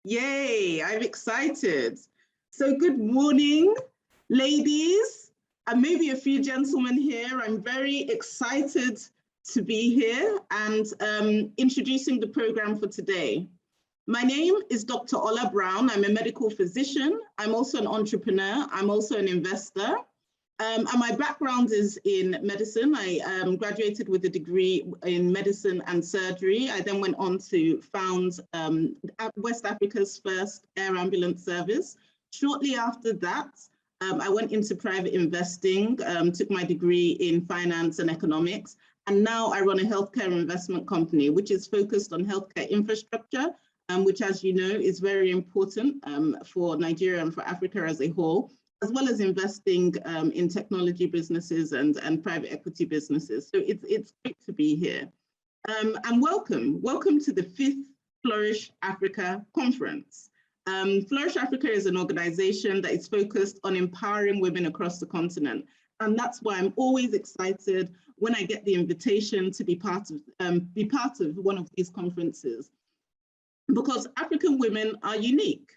Yay, I'm excited. So good morning, ladies, and maybe a few gentlemen here. I'm very excited to be here and introducing the program for today. My name is Dr. Ola Brown. I'm a medical physician. I'm also an entrepreneur. I'm also an investor. And my background is in medicine. I graduated with a degree in medicine and surgery. I then went on to found West Africa's first air ambulance service. Shortly after that, I went into private investing, took my degree in finance and economics, and now I run a healthcare investment company, which is focused on healthcare infrastructure, which, as you know, is very important for Nigeria and for Africa as a whole, as well as investing in technology businesses and private equity businesses. So it's great to be here. And welcome to the 5th Flourish Africa conference. Flourish Africa is an organization that is focused on empowering women across the continent. And that's why I'm always excited when I get the invitation to be part of one of these conferences, because African women are unique.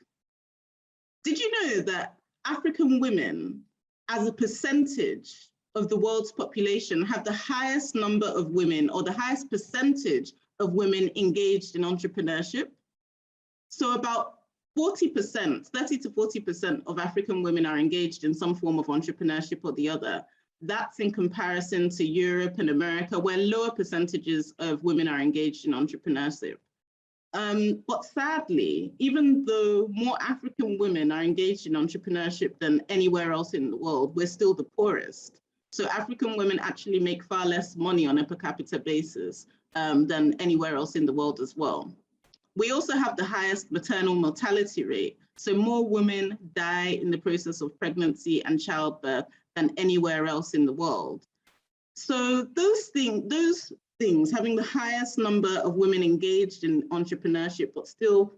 Did you know that African women, as a percentage of the world's population, have the highest number of women, or the highest percentage of women engaged in entrepreneurship? So about 40%, 30 to 40% of African women are engaged in some form of entrepreneurship or the other. That's in comparison to Europe and America, where lower percentages of women are engaged in entrepreneurship. But sadly, even though more African women are engaged in entrepreneurship than anywhere else in the world, we're still the poorest. So African women actually make far less money on a per capita basis than anywhere else in the world as well. We also have the highest maternal mortality rate. So more women die in the process of pregnancy and childbirth than anywhere else in the world. So those things, having the highest number of women engaged in entrepreneurship, but still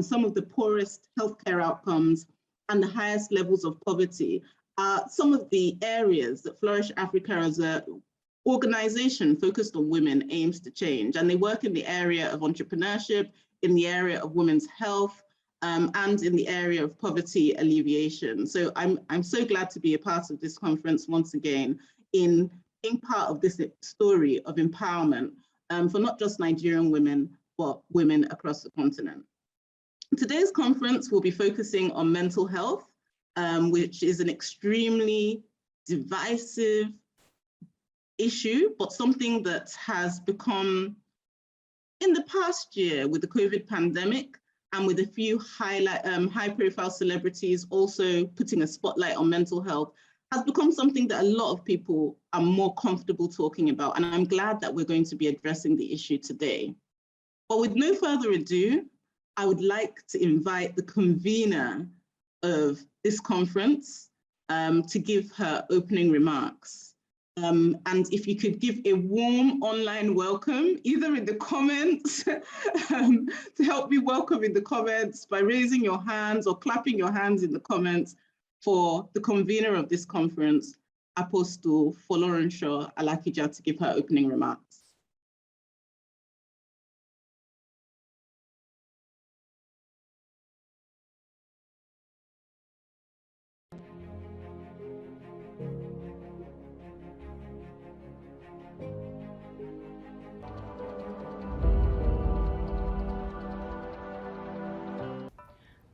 some of the poorest healthcare outcomes and the highest levels of poverty, are some of the areas that Flourish Africa as an organization focused on women aims to change. And they work in the area of entrepreneurship, in the area of women's health, and in the area of poverty alleviation. So I'm so glad to be a part of this conference once again, in being part of this story of empowerment for not just Nigerian women, but women across the continent. Today's conference will be focusing on mental health, which is an extremely divisive issue, but something that has become, in the past year with the COVID pandemic and with a few high-profile celebrities also putting a spotlight on mental health, has become something that a lot of people are more comfortable talking about. And I'm glad that we're going to be addressing the issue today. But with no further ado, I would like to invite the convener of this conference to give her opening remarks. And if you could give a warm online welcome, either in the comments, to help me welcome in the comments by raising your hands or clapping your hands in the comments, for the convener of this conference, Apostle Folorunso Alakija, to give her opening remarks.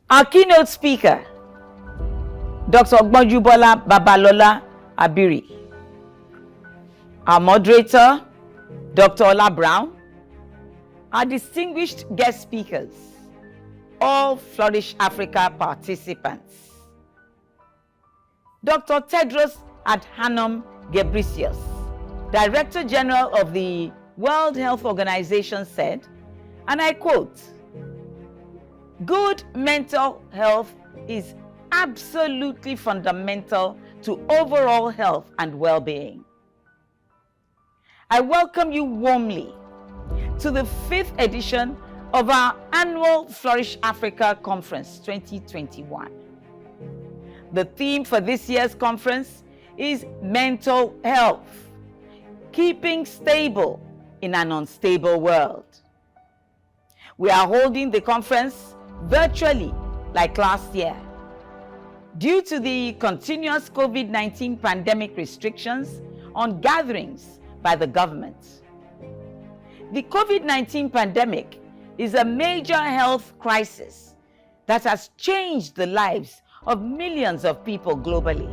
Our keynote speaker, Dr. Gbonjubola Babalola-Abiri. Our moderator, Dr. Ola Brown. Our distinguished guest speakers, all Flourish Africa participants. Dr. Tedros Adhanom Ghebreyesus, Director General of the World Health Organization, said, and I quote, "Good mental health is absolutely fundamental to overall health and well-being." I welcome you warmly to the 5th edition of our annual Flourish Africa Conference 2021. The theme for this year's conference is mental health, keeping stable in an unstable world. We are holding the conference virtually like last year. Due to the continuous COVID-19 pandemic restrictions on gatherings by the government. The COVID-19 pandemic is a major health crisis that has changed the lives of millions of people globally.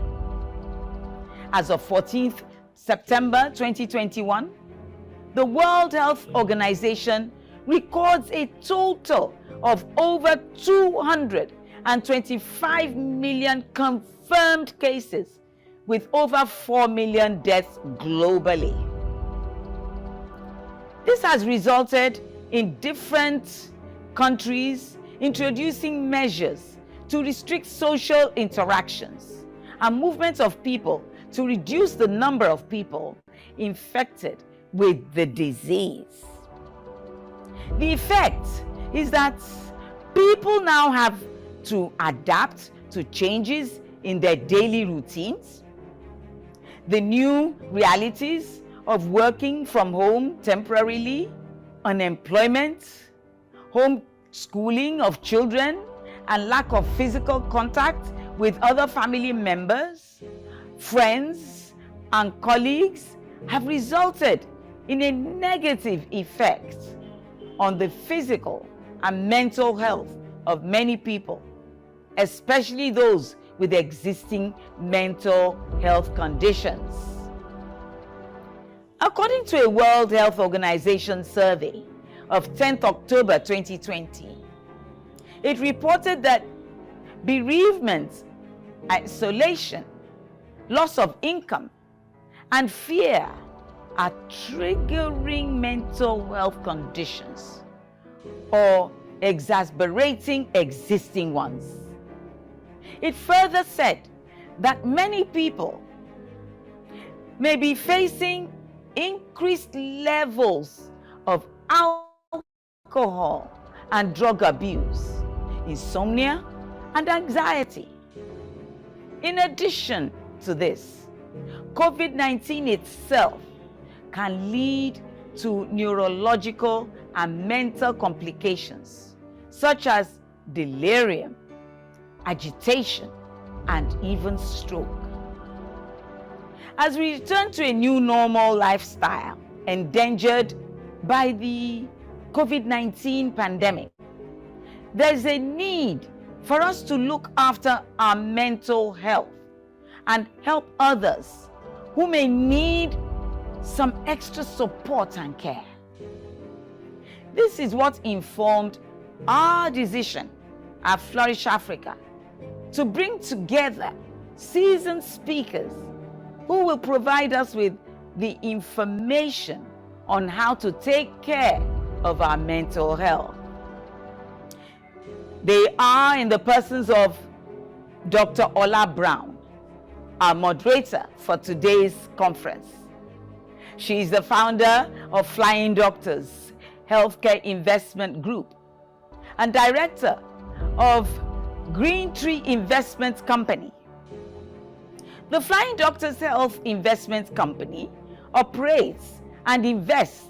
As of 14th September 2021, the World Health Organization records a total of over 225 million confirmed cases, with over 4 million deaths globally. This has resulted in different countries introducing measures to restrict social interactions and movements of people to reduce the number of people infected with the disease. The effect is that people now have to adapt to changes in their daily routines, the new realities of working from home temporarily, unemployment, homeschooling of children, and lack of physical contact with other family members, friends, and colleagues have resulted in a negative effect on the physical and mental health of many people, especially those with existing mental health conditions. According to a World Health Organization survey of 10th October 2020, it reported that bereavement, isolation, loss of income, and fear are triggering mental health conditions or exacerbating existing ones. It further said that many people may be facing increased levels of alcohol and drug abuse, insomnia, and anxiety. In addition to this, COVID-19 itself can lead to neurological and mental complications such as delirium, agitation, and even stroke. As we return to a new normal lifestyle endangered by the COVID-19 pandemic, there's a need for us to look after our mental health and help others who may need some extra support and care. This is what informed our decision at Flourish Africa to bring together seasoned speakers who will provide us with the information on how to take care of our mental health. They are in the persons of Dr. Ola Brown, our moderator for today's conference. She is the founder of Flying Doctors Healthcare Investment Group and director of Green Tree Investment Company. The Flying Doctors Health Investment Company operates and invests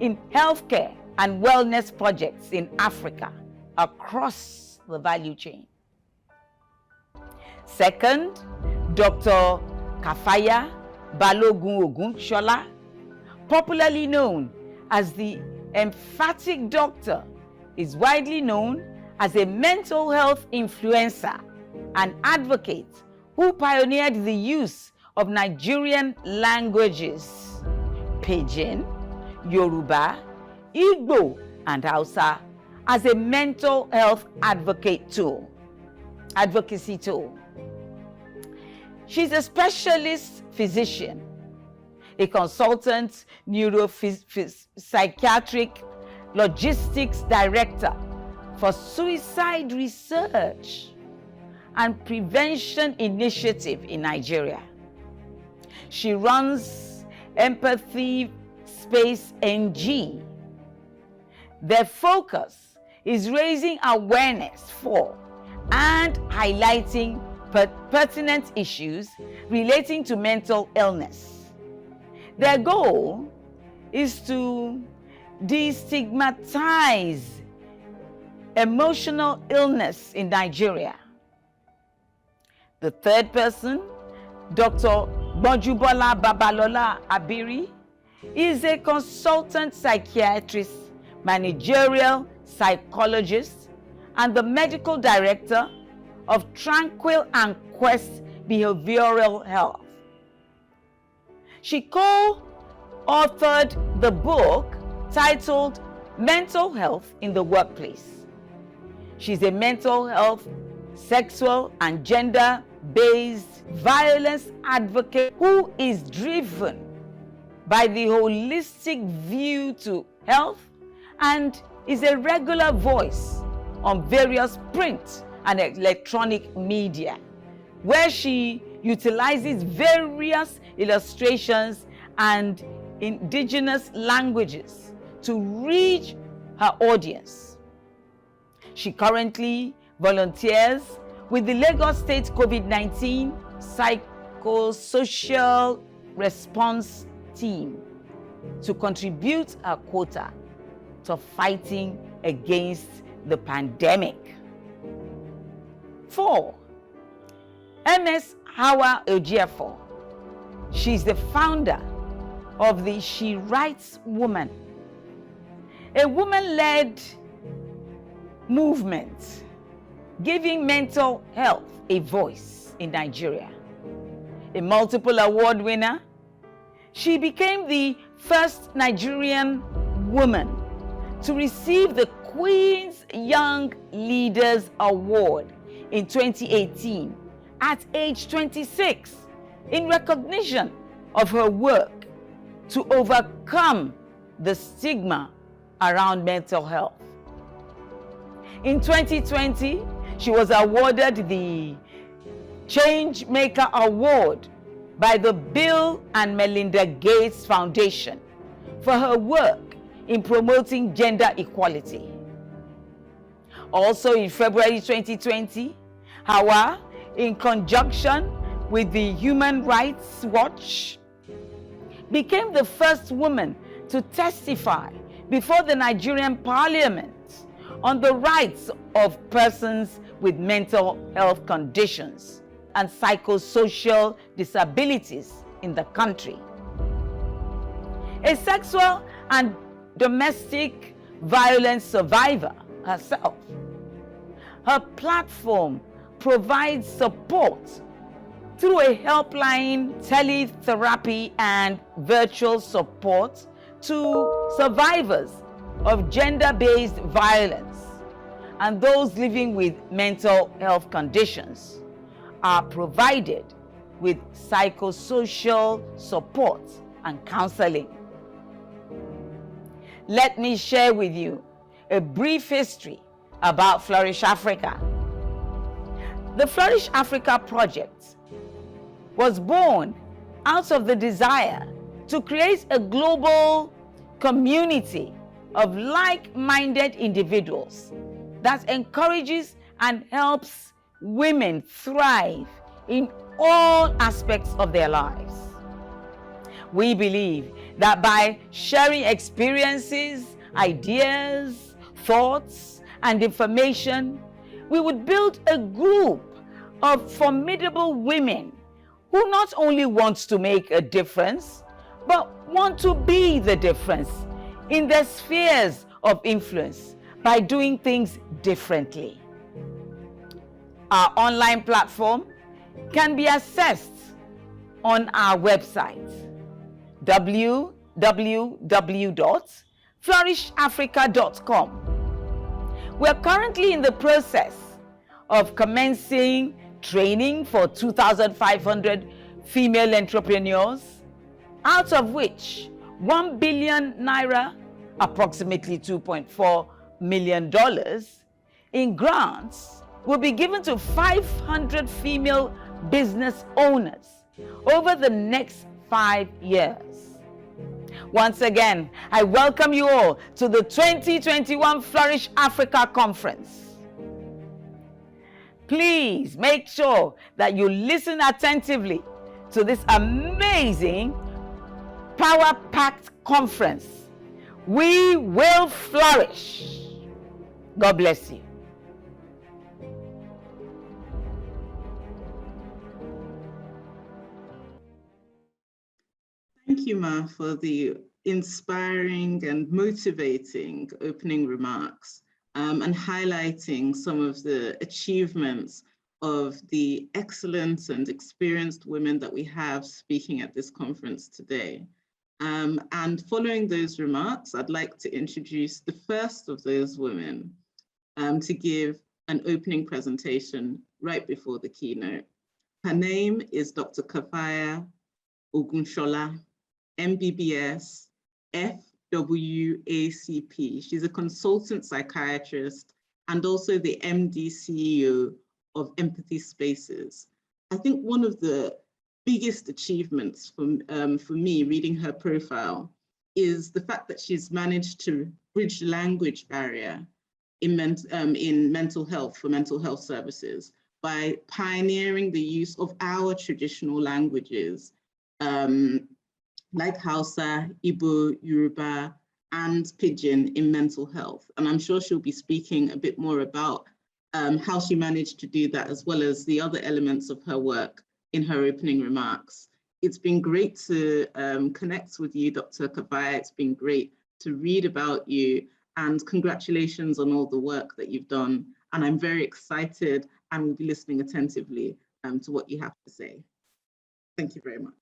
in healthcare and wellness projects in Africa across the value chain. Second, Dr. Kafayah Balogun-Ogunsola, popularly known as the Emphatic Doctor, is widely known as a mental health influencer and advocate who pioneered the use of Nigerian languages, Pidgin, Yoruba, Igbo, and Hausa as a mental health advocacy tool. She's a specialist physician, a consultant neuropsychiatric logistics director for suicide research and prevention initiative in Nigeria. She runs Empathy Space NG. Their focus is raising awareness for and highlighting pertinent issues relating to mental illness. Their goal is to destigmatize emotional illness in Nigeria. The third person, Dr. Gbonjubola Babalola-Abiri, is a consultant psychiatrist, managerial psychologist, and the medical director of Tranquil and Quest Behavioral Health. She co-authored the book titled Mental Health in the Workplace. She's a mental health, sexual, and gender-based violence advocate who is driven by the holistic view to health and is a regular voice on various print and electronic media, where she utilizes various illustrations and indigenous languages to reach her audience. She currently volunteers with the Lagos State COVID-19 Psychosocial Response Team to contribute her quota to fighting against the pandemic. 4. Ms. Hauwa Ojeifo. She's the founder of the She Writes Woman, a woman-led movement giving mental health a voice in Nigeria. A multiple award winner, she became the first Nigerian woman to receive the Queen's Young Leaders Award in 2018 at age 26 in recognition of her work to overcome the stigma around mental health. In 2020, she was awarded the Changemaker Award by the Bill and Melinda Gates Foundation for her work in promoting gender equality. Also in February 2020, Hauwa, in conjunction with the Human Rights Watch, became the first woman to testify before the Nigerian Parliament on the rights of persons with mental health conditions and psychosocial disabilities in the country. A sexual and domestic violence survivor herself, her platform provides support through a helpline, teletherapy, and virtual support to survivors of gender-based violence and those living with mental health conditions are provided with psychosocial support and counseling. Let me share with you a brief history about Flourish Africa. The Flourish Africa project was born out of the desire to create a global community of like-minded individuals that encourages and helps women thrive in all aspects of their lives. We believe that by sharing experiences, ideas, thoughts, and information, we would build a group of formidable women who not only want to make a difference, but want to be the difference in their spheres of influence by doing things differently. Our online platform can be accessed on our website, www.flourishafrica.com. We're currently in the process of commencing training for 2,500 female entrepreneurs, out of which 1 billion naira, approximately $2.4 million, in grants will be given to 500 female business owners over the next 5 years. Once again, I welcome you all to the 2021 Flourish Africa Conference. Please make sure that you listen attentively to this amazing, power-packed conference. We will flourish. God bless you. Thank you, Ma, for the inspiring and motivating opening remarks and highlighting some of the achievements of the excellent and experienced women that we have speaking at this conference today. And following those remarks, I'd like to introduce the first of those women to give an opening presentation right before the keynote. Her name is Dr. Kafayah Ogunsola, MBBS, FWACP. She's a consultant psychiatrist and also the MD CEO of Empathy Spaces. I think one of the biggest achievements for me reading her profile is the fact that she's managed to bridge the language barrier in mental health for mental health services by pioneering the use of our traditional languages, like Hausa, Igbo, Yoruba, and Pidgin in mental health. And I'm sure she'll be speaking a bit more about how she managed to do that, as well as the other elements of her work in her opening remarks. It's been great to connect with you, Dr. Kafayah. It's been great to read about you, and congratulations on all the work that you've done. And I'm very excited and will be listening attentively to what you have to say. Thank you very much.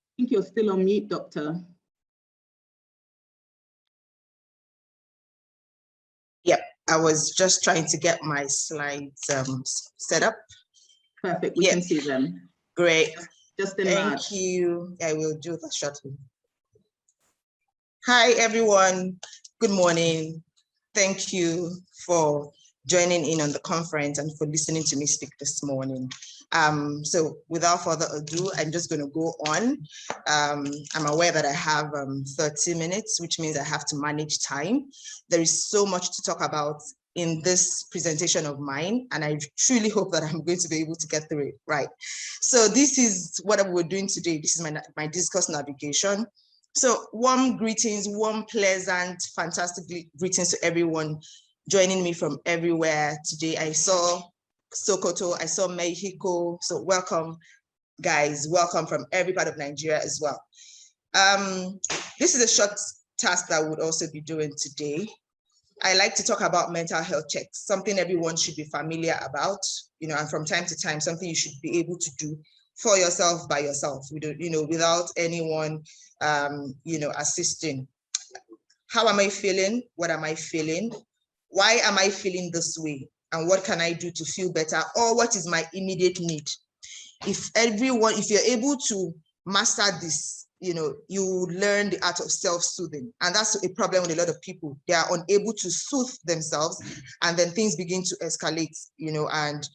I think you're still on mute, Doctor. Yep, I was just trying to get my slides set up. Perfect, we can see them. Great. Just enlarge. Thank you. I will do that shortly. Hi, everyone. Good morning. Thank you for joining in on the conference and for listening to me speak this morning. So without further ado, I'm just going to go on. I'm aware that I have 30 minutes, which means I have to manage time. There is so much to talk about in this presentation of mine, and I truly hope that I'm going to be able to get through it right. So this is what we're doing today. This is my discourse navigation. So warm greetings, warm, pleasant, fantastic greetings to everyone joining me from everywhere today. I saw Sokoto, I saw Mexico, so welcome guys, welcome from every part of Nigeria as well. This is a short task that I would also be doing today. I like to talk about mental health checks, something everyone should be familiar about, and from time to time, something you should be able to do for yourself, by yourself, without anyone, assisting. How am I feeling? What am I feeling? Why am I feeling this way? And what can I do to feel better? Or what is my immediate need? If you're able to master this, you learn the art of self-soothing. And that's a problem with a lot of people. They are unable to soothe themselves, and then things begin to escalate, and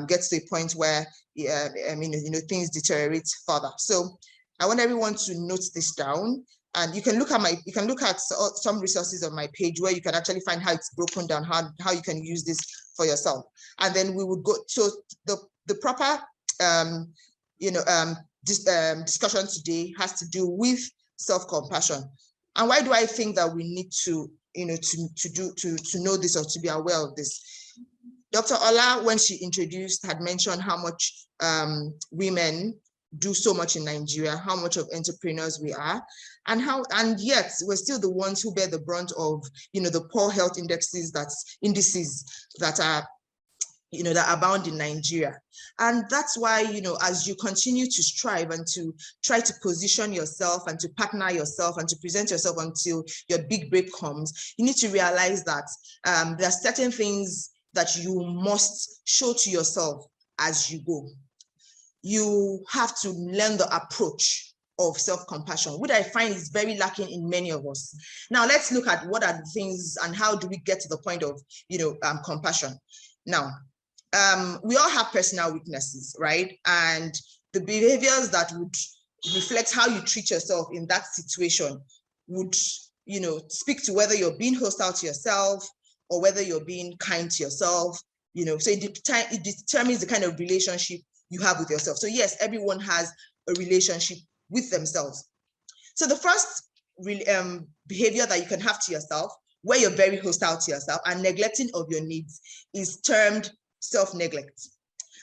get to a point where things deteriorate further. So I want everyone to note this down. And you can look at some resources on my page where you can actually find how it's broken down, how you can use this for yourself. And then we would go. So the proper discussion today has to do with self-compassion. And why do I think that we need to know this or to be aware of this? Dr. Ola, when she introduced, had mentioned how much women do so much in Nigeria, how much of entrepreneurs we are, and yet we're still the ones who bear the brunt of the poor health indices that are that abound in Nigeria. And that's why, as you continue to strive and to try to position yourself and to partner yourself and to present yourself until your big break comes, you need to realize that there are certain things that you must show to yourself as you go. You have to learn the approach of self-compassion, which I find is very lacking in many of us. Now, let's look at what are the things and how do we get to the point of, compassion. Now, we all have personal weaknesses, right? And the behaviors that would reflect how you treat yourself in that situation would, speak to whether you're being hostile to yourself or whether you're being kind to yourself, so it determines the kind of relationship you have with yourself. So yes, everyone has a relationship with themselves. So the first behavior that you can have to yourself, where you're very hostile to yourself and neglecting of your needs, is termed self-neglect.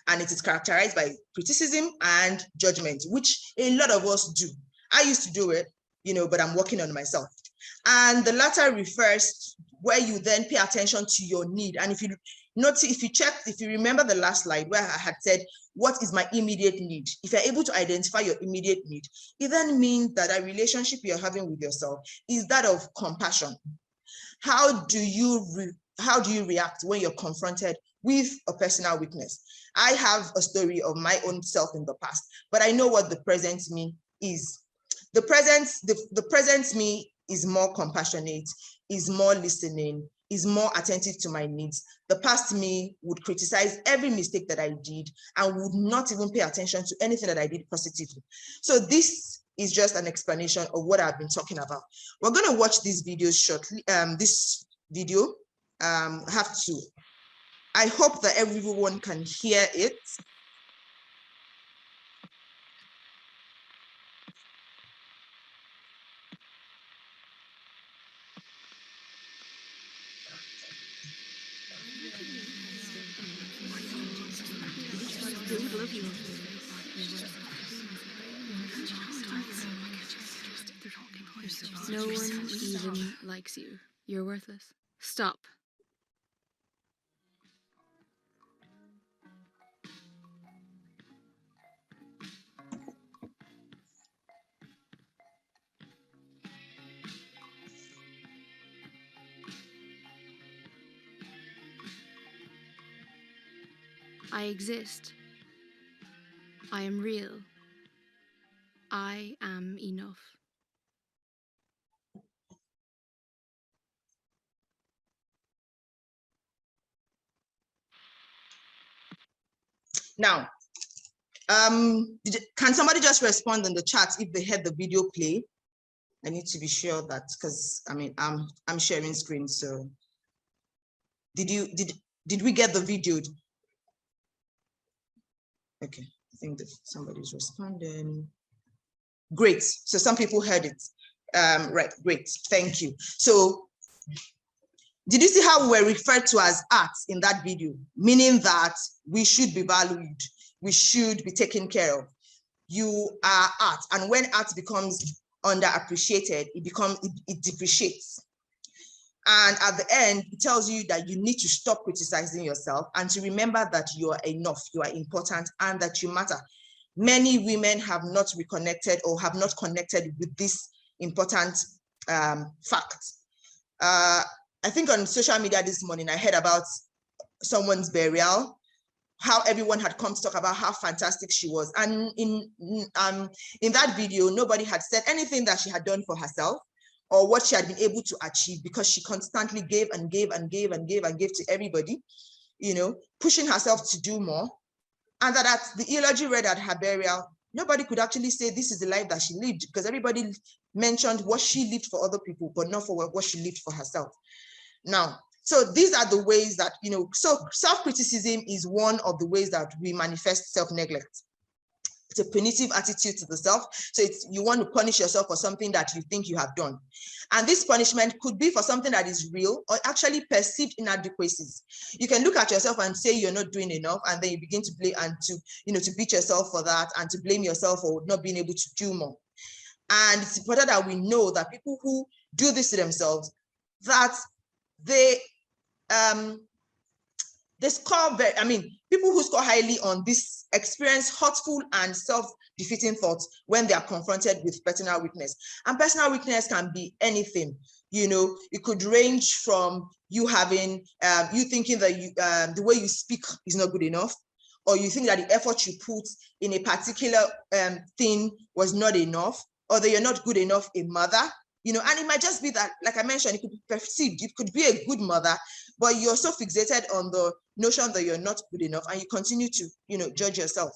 And it is characterized by criticism and judgment, which a lot of us do. I used to do it, but I'm working on myself. And the latter refers where you then pay attention to your need. And if you notice, if you remember the last slide where I had said, what is my immediate need? If you're able to identify your immediate need, it then means that a relationship you're having with yourself is that of compassion. How do you react when you're confronted with a personal weakness? I have a story of my own self in the past, but I know what the present me is. The present me is more compassionate, is more listening, is more attentive to my needs. The past me would criticize every mistake that I did and would not even pay attention to anything that I did positively. So this is just an explanation of what I've been talking about. We're going to watch these videos shortly. This video I hope that everyone can hear it. No one even likes you. You're worthless. Stop. I exist. I am real. I am enough. Now, can somebody just respond in the chat if they had the video play? I need to be sure that, because I'm sharing screen. So did we get the video? Okay, I think that somebody's responding. Great. So some people heard it. Right, great. Thank you. So did you see how we were referred to as art in that video? Meaning that we should be valued. We should be taken care of. You are art. And when art becomes underappreciated, it depreciates. And at the end, it tells you that you need to stop criticizing yourself and to remember that you are enough, you are important, and that you matter. Many women have not reconnected or have not connected with this important fact. I think on social media this morning, I heard about someone's burial, how everyone had come to talk about how fantastic she was. And in that video, nobody had said anything that she had done for herself or what she had been able to achieve, because she constantly gave and gave and gave and gave and gave to everybody, pushing herself to do more. And that at the eulogy read at her burial, nobody could actually say this is the life that she lived, because everybody mentioned what she lived for other people, but not for what she lived for herself. Now, so these are the ways that, so self-criticism is one of the ways that we manifest self-neglect. It's a punitive attitude to the self. So you want to punish yourself for something that you think you have done. And this punishment could be for something that is real or actually perceived inadequacies. You can look at yourself and say you're not doing enough, and then you begin to blame and to beat yourself for that and to blame yourself for not being able to do more. And it's important that we know that people who do this to themselves, that they score people who score highly on this experience hurtful and self-defeating thoughts when they are confronted with personal weakness. And personal weakness can be anything. It could range from you having, you thinking that the way you speak is not good enough, or you think that the effort you put in a particular thing was not enough, or that you're not good enough a mother. And it might just be that, like I mentioned, it could be perceived. You could be a good mother, but you're so fixated on the notion that you're not good enough, and you continue to, judge yourself.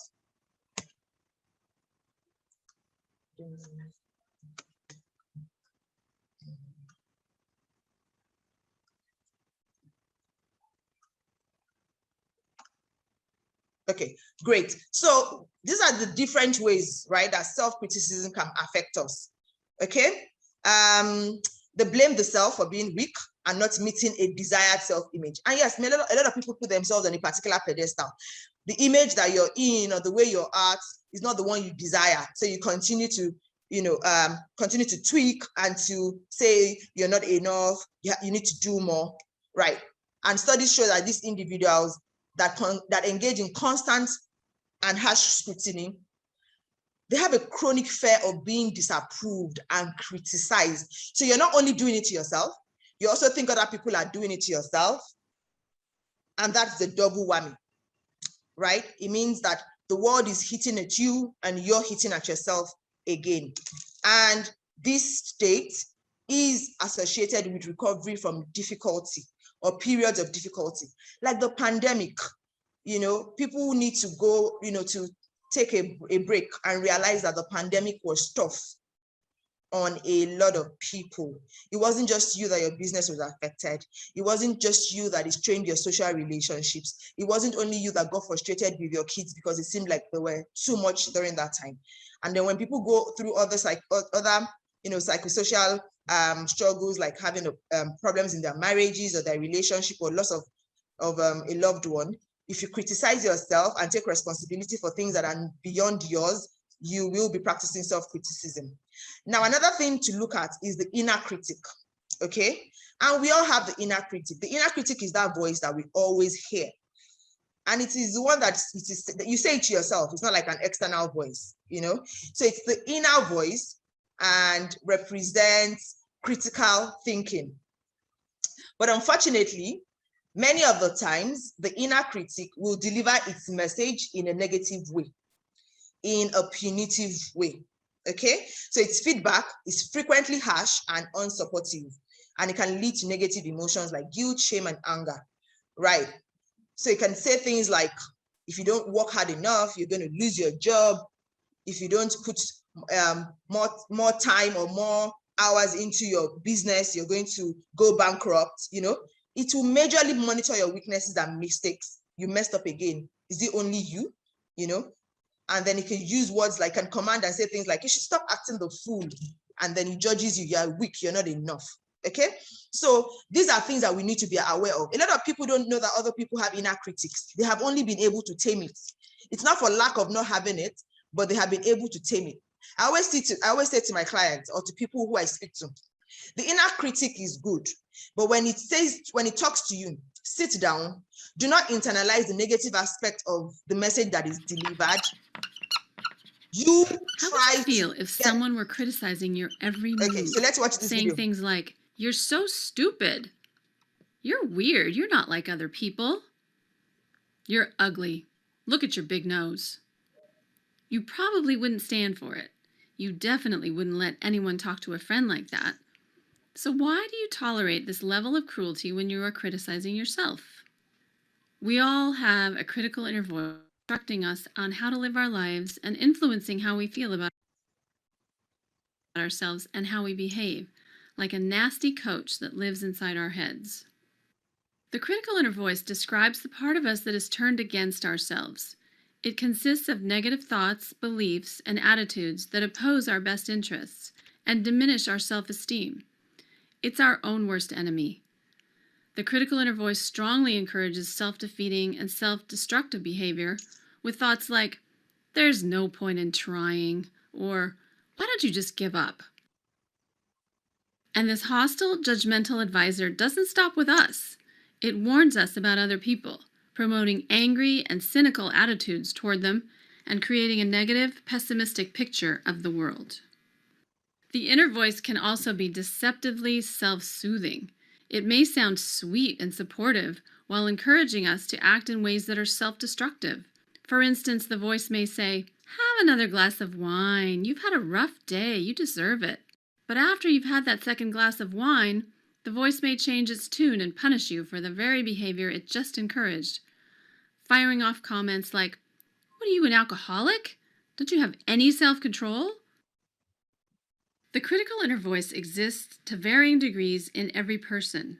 Okay, Great. So these are the different ways, right, that self-criticism can affect us. Okay. They blame the self for being weak and not meeting a desired self-image. And yes, a lot of people put themselves on a particular pedestal. The image that you're in or the way you're at is not the one you desire. So you continue to, continue to tweak and to say you're not enough, you need to do more, right? And studies show that these individuals that engage in constant and harsh scrutiny, they have a chronic fear of being disapproved and criticized. So you're not only doing it to yourself, you also think other people are doing it to yourself. And that's the double whammy, right? It means that the world is hitting at you and you're hitting at yourself again. And this state is associated with recovery from difficulty or periods of difficulty, like the pandemic. People need to go, to take a break and realize that the pandemic was tough on a lot of people. It wasn't just you that your business was affected. It wasn't just you that it strained your social relationships. It wasn't only you that got frustrated with your kids because it seemed like they were too much during that time. And then when people go through other psychosocial struggles, like having problems in their marriages or their relationship or loss of a loved one, if you criticize yourself and take responsibility for things that are beyond yours, you will be practicing self-criticism. Now, another thing to look at is the inner critic, okay? And we all have the inner critic. The inner critic is that voice that we always hear. And it is the one that you say it to yourself. It's not like an external voice, So it's the inner voice and represents critical thinking. But unfortunately, many of the times, the inner critic will deliver its message in a negative way, in a punitive way, okay? So its feedback is frequently harsh and unsupportive, and it can lead to negative emotions like guilt, shame, and anger, right? So it can say things like, if you don't work hard enough, you're going to lose your job. If you don't put more time or more hours into your business, you're going to go bankrupt, It will majorly monitor your weaknesses and mistakes. You messed up again. Is it only you? And then it can use words like, can command and say things like, you should stop acting the fool. And then it judges you, you're weak, you're not enough. Okay? So these are things that we need to be aware of. A lot of people don't know that other people have inner critics. They have only been able to tame it. It's not for lack of not having it, but they have been able to tame it. I always say to my clients or to people who I speak to, the inner critic is good, but when it talks to you, sit down, do not internalize the negative aspect of the message that is delivered. How would you feel if someone were criticizing your every move? Okay, so let's watch this saying video. Things like, you're so stupid. You're weird. You're not like other people. You're ugly. Look at your big nose. You probably wouldn't stand for it. You definitely wouldn't let anyone talk to a friend like that. So why do you tolerate this level of cruelty when you are criticizing yourself? We all have a critical inner voice instructing us on how to live our lives and influencing how we feel about ourselves and how we behave, like a nasty coach that lives inside our heads. The critical inner voice describes the part of us that is turned against ourselves. It consists of negative thoughts, beliefs, and attitudes that oppose our best interests and diminish our self-esteem. It's our own worst enemy. The critical inner voice strongly encourages self-defeating and self-destructive behavior with thoughts like, there's no point in trying, or why don't you just give up? And this hostile, judgmental advisor doesn't stop with us. It warns us about other people, promoting angry and cynical attitudes toward them and creating a negative, pessimistic picture of the world. The inner voice can also be deceptively self-soothing. It may sound sweet and supportive while encouraging us to act in ways that are self-destructive. For instance, the voice may say, have another glass of wine. You've had a rough day. You deserve it. But after you've had that second glass of wine, the voice may change its tune and punish you for the very behavior it just encouraged, firing off comments like, what are you, an alcoholic? Don't you have any self-control? The critical inner voice exists to varying degrees in every person.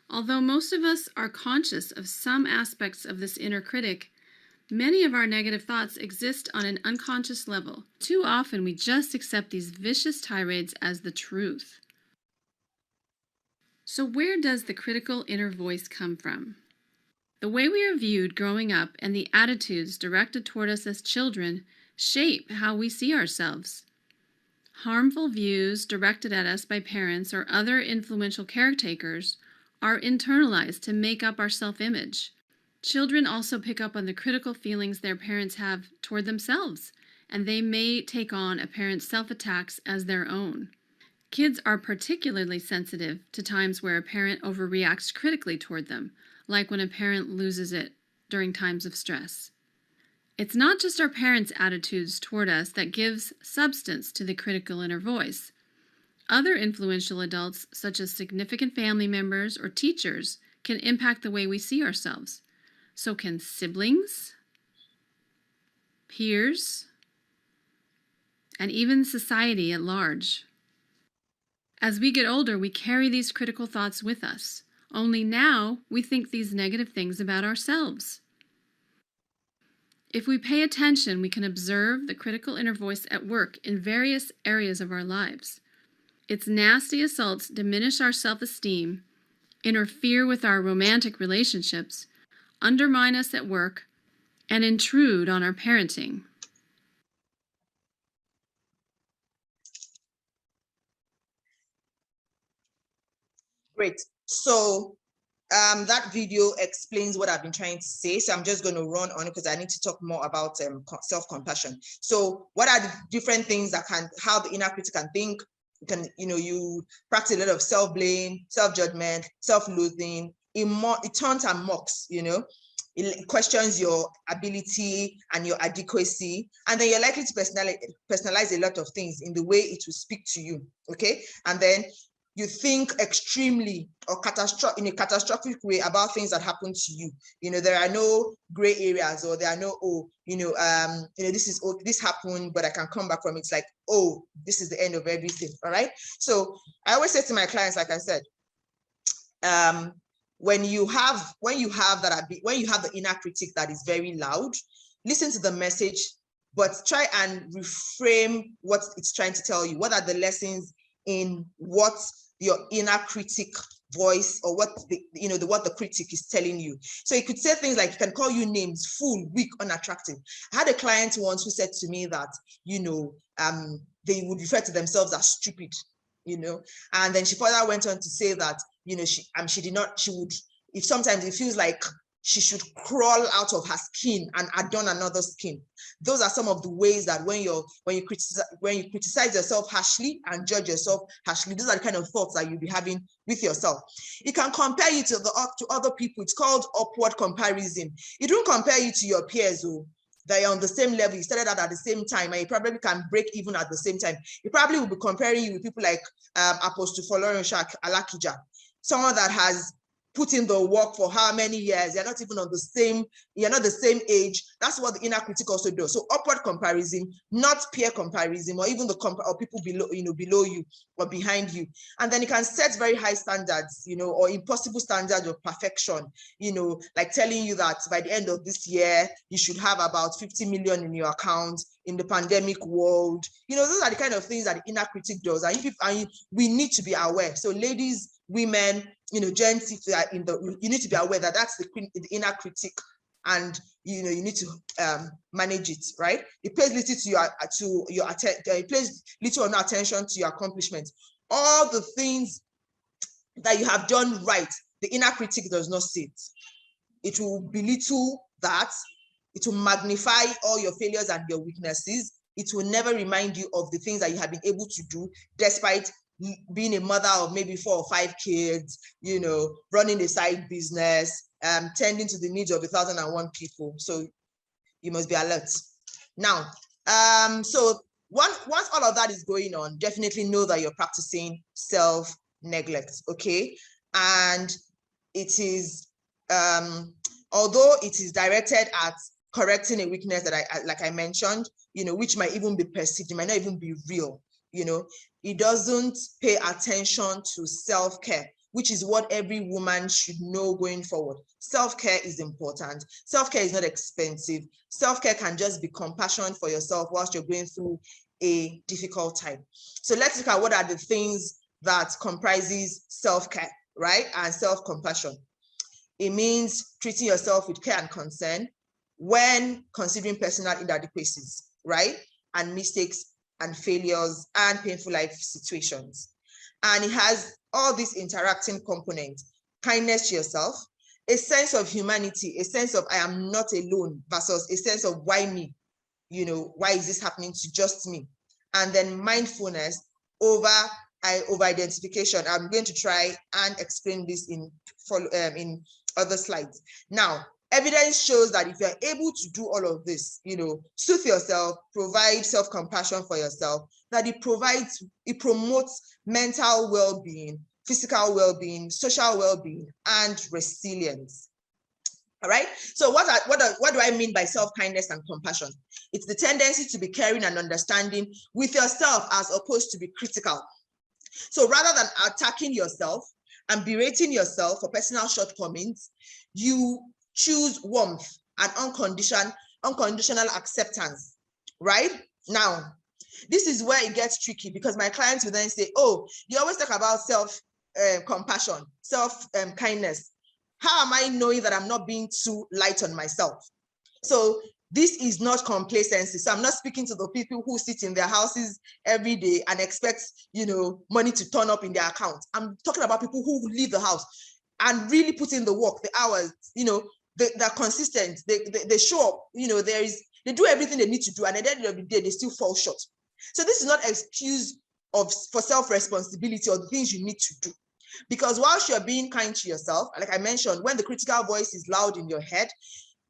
Although most of us are conscious of some aspects of this inner critic, Many of our negative thoughts exist on an unconscious level. Too often, we just accept these vicious tirades as the truth. So where does the critical inner voice come from? The way we are viewed growing up and the attitudes directed toward us as children shape how we see ourselves. Harmful views directed at us by parents or other influential caretakers are internalized to make up our self-image. Children also pick up on the critical feelings their parents have toward themselves, and they may take on a parent's self-attacks as their own. Kids are particularly sensitive to times where a parent overreacts critically toward them, like when a parent loses it during times of stress. It's not just our parents' attitudes toward us that gives substance to the critical inner voice. Other influential adults, such as significant family members or teachers, can impact the way we see ourselves. So can siblings, peers, and even society at large. As we get older, we carry these critical thoughts with us. Only now we think these negative things about ourselves. If we pay attention, we can observe the critical inner voice at work in various areas of our lives. Its nasty assaults diminish our self-esteem, interfere with our romantic relationships, undermine us at work, and intrude on our parenting. Great. So that video explains what I've been trying to say. So I'm just going to run on it because I need to talk more about self-compassion. So what are the different things that how the inner critic can think? You practice a lot of self-blame, self-judgment, self-loathing. It taunts and mocks, It questions your ability and your adequacy. And then you're likely to personalize a lot of things in the way it will speak to you, okay? And then you think extremely or in a catastrophic way about things that happen to you. There are no gray areas, or there are no, this happened, but I can come back from it. It's like, oh, this is the end of everything. All right. So I always say to my clients, like I said, when you have the inner critic that is very loud, listen to the message, but try and reframe what it's trying to tell you. What are the lessons in what your inner critic voice, or what the critic is telling you? So it could say things like, it can call you names: fool, weak, unattractive. I had a client once who said to me that, they would refer to themselves as stupid, and then she further went on to say that, if sometimes it feels like she should crawl out of her skin and adorn another skin. Those are some of the ways that when you criticize yourself harshly and judge yourself harshly, those are the kind of thoughts that you'll be having with yourself. It can compare you to other people. It's called upward comparison. It won't compare you to your peers, that you're on the same level. You started out at the same time, and you probably can break even at the same time. It probably will be comparing you with people like Apostle Folorunso Alakija, someone that has put in the work for how many years. You're not even you're not the same age. That's what the inner critic also does. So upward comparison, not peer comparison, or even or people below you or behind you. And then you can set very high standards, or impossible standards of perfection, like telling you that by the end of this year, you should have about 50 million in your account in the pandemic world. Those are the kind of things that the inner critic does. And we need to be aware. So ladies, women, gents, you need to be aware that that's the inner critic, and you need to manage it, right? It pays it pays little or no attention to your accomplishments. All the things that you have done right, the inner critic does not see it. It will belittle that. It will magnify all your failures and your weaknesses. It will never remind you of the things that you have been able to do, despite being a mother of maybe 4 or 5 kids, running a side business, tending to the needs of 1,001 people. So you must be alert. Now, so once all of that is going on, definitely know that you're practicing self-neglect, okay? And it is, although it is directed at correcting a weakness that like I mentioned, which might even be perceived, it might not even be real, it doesn't pay attention to self-care. which is what every woman should know going forward. Self-care is important. Self-care is not expensive. Self-care can just be compassion for yourself whilst you're going through a difficult time. So let's look at what are the things that comprises self-care, right? And self-compassion. It means treating yourself with care and concern when considering personal inadequacies, right? And mistakes and failures and painful life situations. And it has all these interacting components: kindness to yourself, a sense of humanity, a sense of I am not alone versus a sense of why me? You know, why is this happening to just me? And then mindfulness over identification. I'm going to try and explain this in other slides. Now, evidence shows that if you're able to do all of this, you know, soothe yourself, provide self-compassion for yourself, that it promotes mental well-being, physical well-being, social well-being, and resilience. All right. So what do I mean by self-kindness and compassion? It's the tendency to be caring and understanding with yourself as opposed to be critical. So rather than attacking yourself and berating yourself for personal shortcomings, you choose warmth and unconditional acceptance, right? Now, this is where it gets tricky, because my clients will then say, oh, you always talk about self-compassion, self-kindness. How am I knowing that I'm not being too light on myself? So this is not complacency. So I'm not speaking to the people who sit in their houses every day and expect, you know, money to turn up in their account. I'm talking about people who leave the house and really put in the work, the hours, you know, they're consistent, they show up, you know, they do everything they need to do, and at the end of the day, they still fall short. So this is not an excuse for self-responsibility or the things you need to do. Because whilst you're being kind to yourself, like I mentioned, when the critical voice is loud in your head,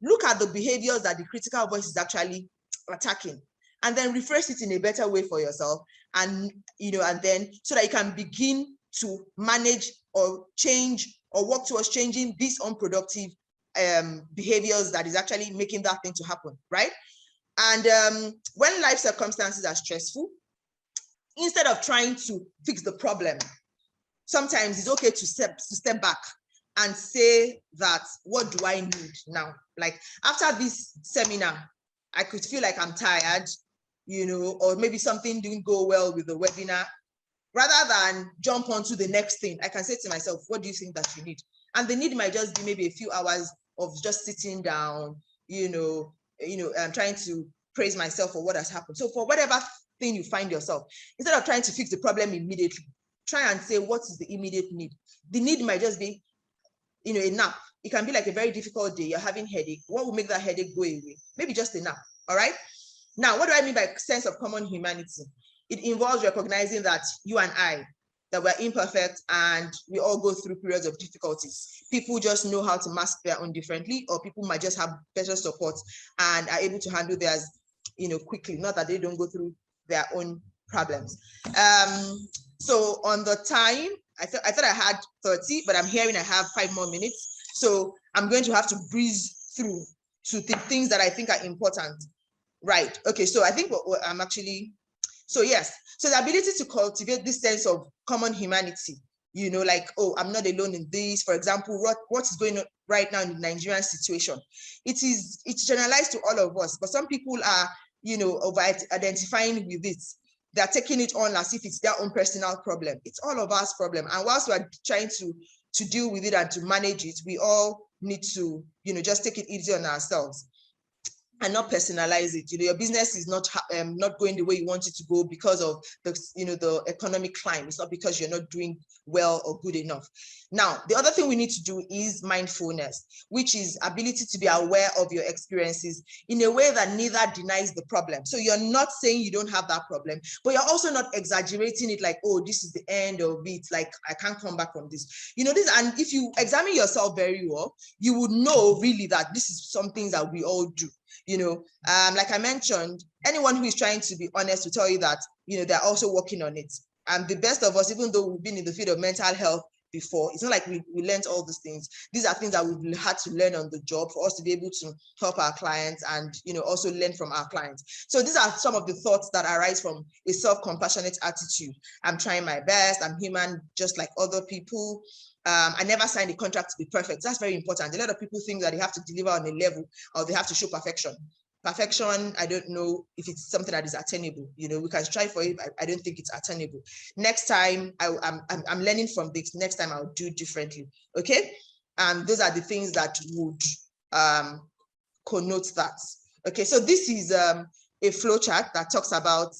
look at the behaviors that the critical voice is actually attacking, and then rephrase it in a better way for yourself, and you know, and then so that you can begin to manage or change or work towards changing these unproductive behaviors that is actually making that thing to happen, right? And when life circumstances are stressful, instead of trying to fix the problem, sometimes it's okay to step back and say that, what do I need now? Like after this seminar, I could feel like I'm tired, you know, or maybe something didn't go well with the webinar. Rather than jump onto the next thing, I can say to myself, what do you think that you need? And the need might just be maybe a few hours of just sitting down, and trying to praise myself for what has happened. So for whatever thing you find yourself, instead of trying to fix the problem immediately, try and say, what is the immediate need? The need might just be, you know, a nap. It can be like a very difficult day, you're having headache. What will make that headache go away? Maybe just a nap, all right? Now, what do I mean by sense of common humanity? It involves recognizing that you and I, that we're imperfect and we all go through periods of difficulties. People just know how to mask their own differently, or people might just have better support and are able to handle theirs, you know, quickly, not that they don't go through their own problems. So on the time, I thought I had 30, but I'm hearing I have 5 more minutes. So I'm going to have to breeze through to the things that I think are important. Right, okay, so I think I'm actually, so yes, so the ability to cultivate this sense of common humanity, you know, like, oh, I'm not alone in this. For example, what is going on right now in the Nigerian situation? It's generalized to all of us, but some people are, you know, over-identifying with it. They're taking it on as if it's their own personal problem. It's all of us problem. And whilst we're trying to deal with it and to manage it, we all need to, you know, just take it easy on ourselves and not personalize it. You know, your business is not going the way you want it to go because of the, you know, the economic climate. It's not because you're not doing well or good enough. Now, the other thing we need to do is mindfulness, which is ability to be aware of your experiences in a way that neither denies the problem. So you're not saying you don't have that problem, but you're also not exaggerating it like, oh, this is the end of it, like I can't come back from this. You know, this, and if you examine yourself very well, you would know really that this is some things that we all do. You know, like I mentioned, anyone who is trying to be honest will tell you that, you know, they're also working on it. And the best of us, even though we've been in the field of mental health before. It's not like we learned all these things. These are things that we've had to learn on the job for us to be able to help our clients and, you know, also learn from our clients. So these are some of the thoughts that arise from a self-compassionate attitude. I'm trying my best. I'm human just like other people. I never signed a contract to be perfect. That's very important. A lot of people think that they have to deliver on a level or they have to show perfection. Perfection, I don't know if it's something that is attainable. You know, we can strive for it. I don't think it's attainable. Next time, I'm learning from this. Next time, I'll do differently. Okay, and those are the things that would connote that. Okay, so this is a flow chart that talks about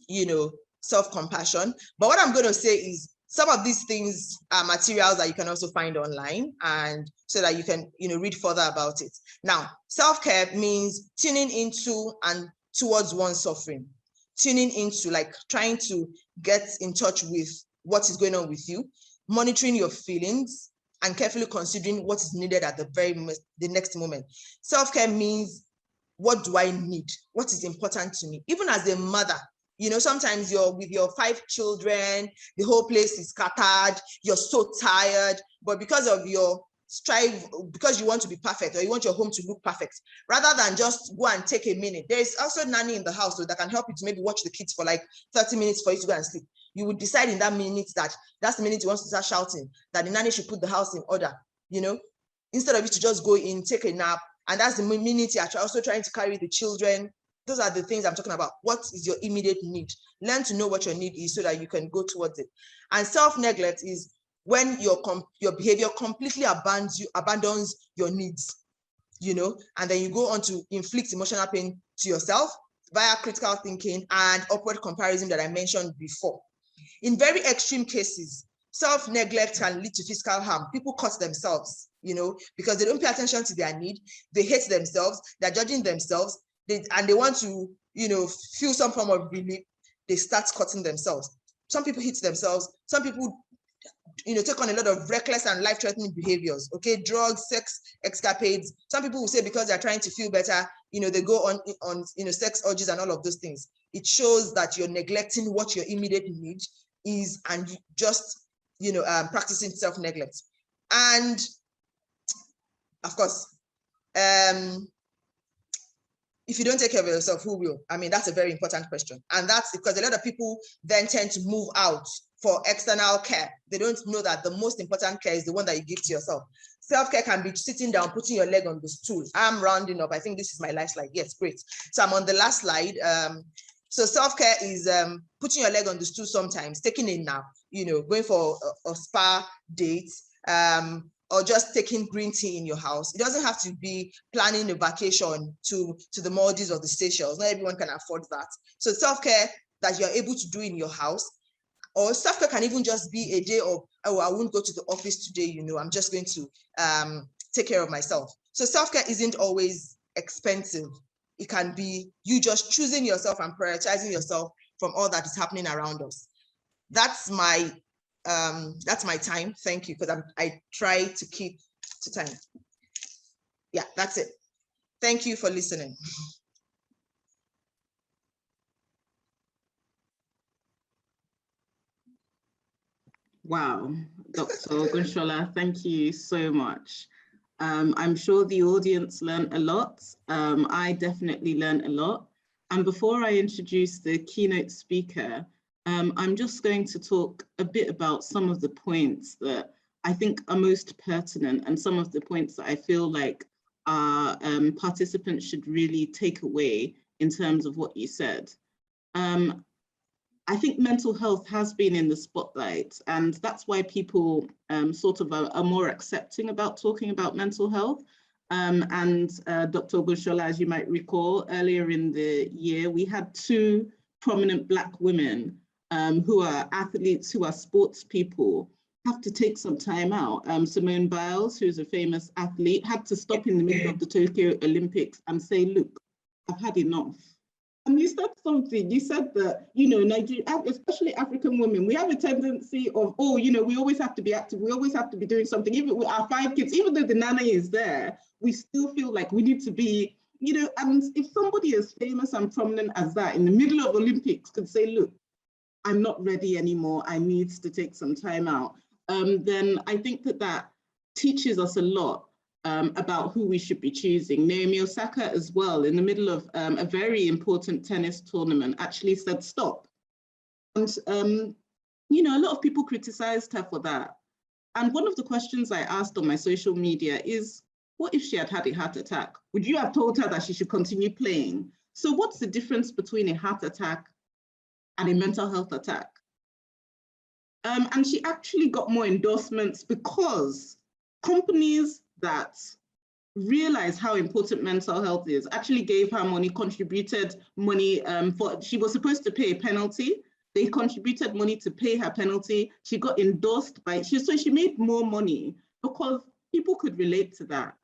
you know, self-compassion. But what I'm going to say is some of these things are materials that you can also find online, and so that you can, you know, read further about it. Now, self-care means tuning into and towards one's suffering, tuning into, like trying to get in touch with what is going on with you, monitoring your feelings, and carefully considering what is needed at the next moment. Self-care means, what do I need? What is important to me? Even as a mother, you know, sometimes you're with your 5 children, the whole place is scattered, you're so tired, but because of your strive, because you want to be perfect or you want your home to look perfect, rather than just go and take a minute. There is also a nanny in the house that can help you to maybe watch the kids for like 30 minutes for you to go and sleep. You would decide in that minute that that's the minute you want to start shouting, that the nanny should put the house in order, you know, instead of you to just go in, take a nap, and that's the minute you're also trying to carry the children. Those are the things I'm talking about. What is your immediate need? Learn to know what your need is so that you can go towards it. And self-neglect is when your behavior completely abandons your needs, you know, and then you go on to inflict emotional pain to yourself via critical thinking and upward comparison that I mentioned before. In very extreme cases, self-neglect can lead to physical harm. People cut themselves, you know, because they don't pay attention to their need. They hate themselves. They're judging themselves. And they want to, you know, feel some form of relief. They start cutting themselves. Some people hit themselves. Some people, you know, take on a lot of reckless and life-threatening behaviors. Okay, drugs, sex escapades. Some people will say because they're trying to feel better, you know, they go on you know, sex orgies and all of those things. It shows that you're neglecting what your immediate need is, and you just, you know, practicing self-neglect. And of course, if you don't take care of yourself, who will? I mean, that's a very important question. And that's because a lot of people then tend to move out for external care. They don't know that the most important care is the one that you give to yourself. Self-care can be sitting down, putting your leg on the stool. I'm rounding up. I think this is my last slide. Yes, great. So I'm on the last slide. So self-care is putting your leg on the stool sometimes, taking a nap, you know, going for a spa date, or just taking green tea in your house. It doesn't have to be planning a vacation to the Maldives or the Seychelles. Not everyone can afford that. So self-care that you're able to do in your house, or self-care can even just be a day of, oh, I won't go to the office today, you know, I'm just going to take care of myself. So self-care isn't always expensive. It can be you just choosing yourself and prioritizing yourself from all that is happening around us. That's my time. Thank you, because I try to keep to time. Yeah, that's it. Thank you for listening. Wow, Dr. Ogunsola, thank you so much. I'm sure the audience learned a lot. I definitely learned a lot. And before I introduce the keynote speaker, I'm just going to talk a bit about some of the points that I think are most pertinent and some of the points that I feel like our participants should really take away in terms of what you said. I think mental health has been in the spotlight, and that's why people sort of are more accepting about talking about mental health. Dr. Ogunsola, as you might recall, earlier in the year, we had 2 prominent Black women who are athletes, who are sports people, have to take some time out. Simone Biles, who's a famous athlete, had to stop in the middle of the Tokyo Olympics and say, look, I've had enough. And you said something, you said that, you know, Nigeria, especially African women, we have a tendency of, oh, you know, we always have to be active, we always have to be doing something. Even with our 5 kids, even though the nanny is there, we still feel like we need to be, you know, and if somebody as famous and prominent as that in the middle of Olympics could say, look, I'm not ready anymore, I need to take some time out, then I think that teaches us a lot about who we should be choosing. Naomi Osaka as well, in the middle of a very important tennis tournament, actually said stop. And, you know, a lot of people criticized her for that. And one of the questions I asked on my social media is, what if she had had a heart attack? Would you have told her that she should continue playing? So what's the difference between a heart attack and a mental health attack? And she actually got more endorsements because companies that realized how important mental health is actually gave her money, contributed money she was supposed to pay a penalty. They contributed money to pay her penalty. She got endorsed so she made more money because people could relate to that.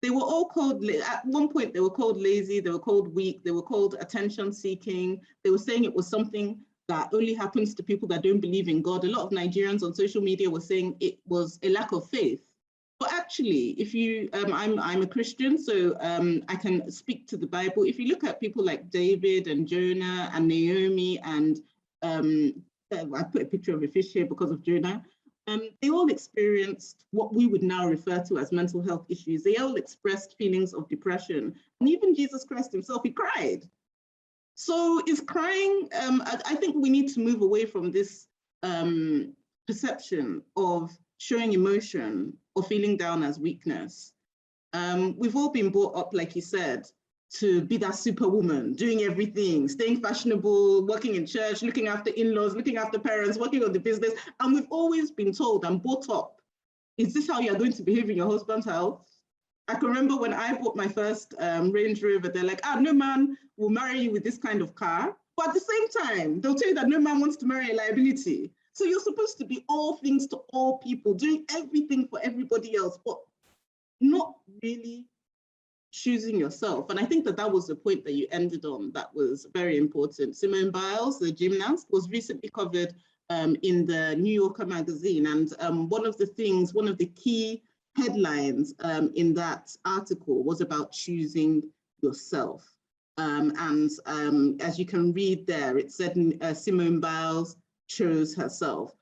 They were all called, at one point they were called lazy, they were called weak, they were called attention seeking. They were saying it was something that only happens to people that don't believe in God. A lot of Nigerians on social media were saying it was a lack of faith. But actually, if you, I'm a Christian, so I can speak to the Bible. If you look at people like David and Jonah and Naomi, and I put a picture of a fish here because of Jonah, they all experienced what we would now refer to as mental health issues. They all expressed feelings of depression. And even Jesus Christ himself, he cried. So is crying, I think we need to move away from this perception of showing emotion or feeling down as weakness. We've all been brought up, like you said, to be that superwoman, doing everything, staying fashionable, working in church, looking after in-laws, looking after parents, working on the business. And we've always been told and brought up, is this how you're going to behave in your husband's house? I can remember when I bought my first Range Rover, they're like, no man will marry you with this kind of car. But at the same time, they'll tell you that no man wants to marry a liability. So you're supposed to be all things to all people, doing everything for everybody else, but not really choosing yourself. And I think that was the point that you ended on that was very important. Simone Biles, the gymnast, was recently covered in the New Yorker magazine. And one of the key headlines in that article was about choosing yourself. As you can read there, it said Simone Biles chose herself.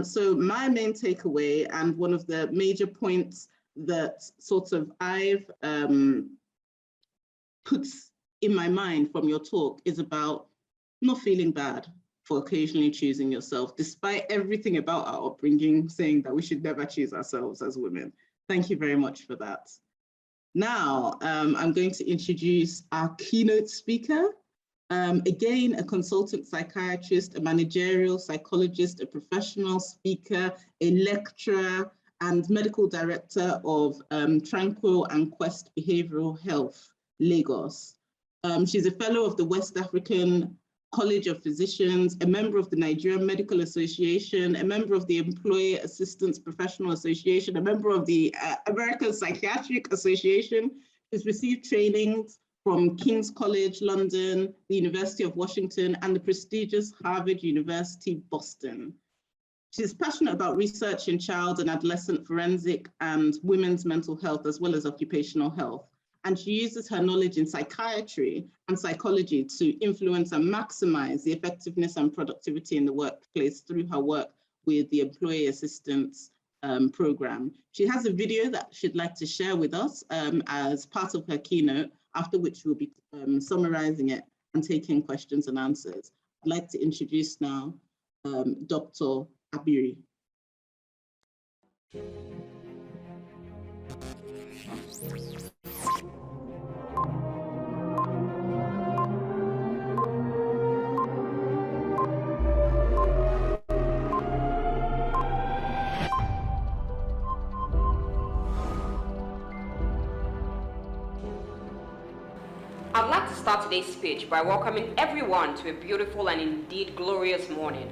So my main takeaway, and one of the major points that sort of I've put in my mind from your talk, is about not feeling bad for occasionally choosing yourself, despite everything about our upbringing saying that we should never choose ourselves as women. Thank you very much for that. Now, I'm going to introduce our keynote speaker. Again, a consultant psychiatrist, a managerial psychologist, a professional speaker, a lecturer, and medical director of Tranquil and Quest Behavioral Health, Lagos. She's a fellow of the West African College of Physicians, a member of the Nigerian Medical Association, a member of the Employee Assistance Professional Association, a member of the American Psychiatric Association. She's received trainings from King's College London, the University of Washington, and the prestigious Harvard University, Boston. She's passionate about research in child and adolescent forensic and women's mental health, as well as occupational health. And she uses her knowledge in psychiatry and psychology to influence and maximize the effectiveness and productivity in the workplace through her work with the Employee Assistance Program. She has a video that she'd like to share with us as part of her keynote, after which we'll be summarizing it and taking questions and answers. I'd like to introduce now Dr. Abiri. I'd like to start today's speech by welcoming everyone to a beautiful and indeed glorious morning.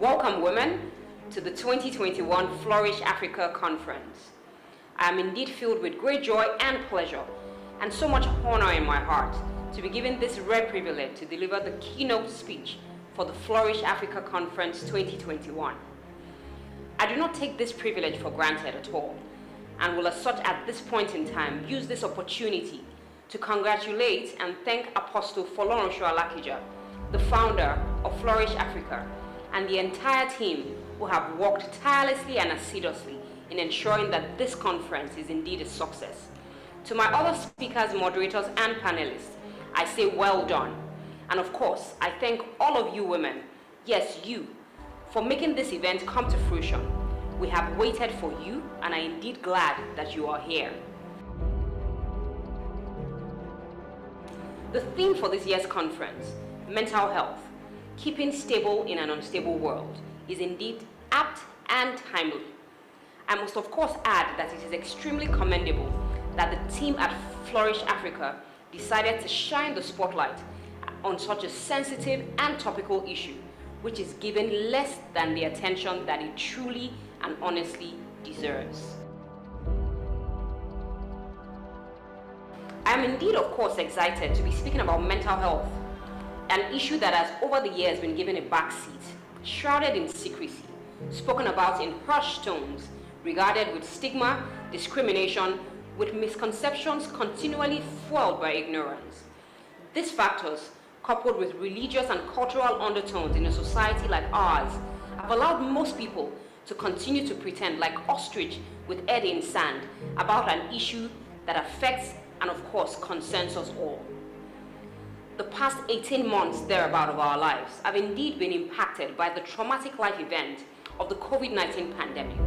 Welcome, women, to the 2021 Flourish Africa Conference. I am indeed filled with great joy and pleasure, and so much honor in my heart to be given this rare privilege to deliver the keynote speech for the Flourish Africa Conference 2021. I do not take this privilege for granted at all, and will as such at this point in time use this opportunity to congratulate and thank Apostle Folorunso Alakija the founder of Flourish Africa, and the entire team who have worked tirelessly and assiduously in ensuring that this conference is indeed a success. To my other speakers, moderators, and panelists, I say well done. And of course, I thank all of you women, yes, you, for making this event come to fruition. We have waited for you and are indeed glad that you are here. The theme for this year's conference, mental health, keeping stable in an unstable world, is indeed apt and timely. I must of course add that it is extremely commendable that the team at Flourish Africa decided to shine the spotlight on such a sensitive and topical issue, which is given less than the attention that it truly and honestly deserves. I am indeed, of course, excited to be speaking about mental health, an issue that has over the years been given a backseat, shrouded in secrecy, spoken about in hushed tones, regarded with stigma, discrimination, with misconceptions continually fueled by ignorance. These factors, coupled with religious and cultural undertones in a society like ours, have allowed most people to continue to pretend like ostrich with head in sand about an issue that affects and of course concerns us all. The past 18 months thereabout of our lives have indeed been impacted by the traumatic life event of the COVID-19 pandemic.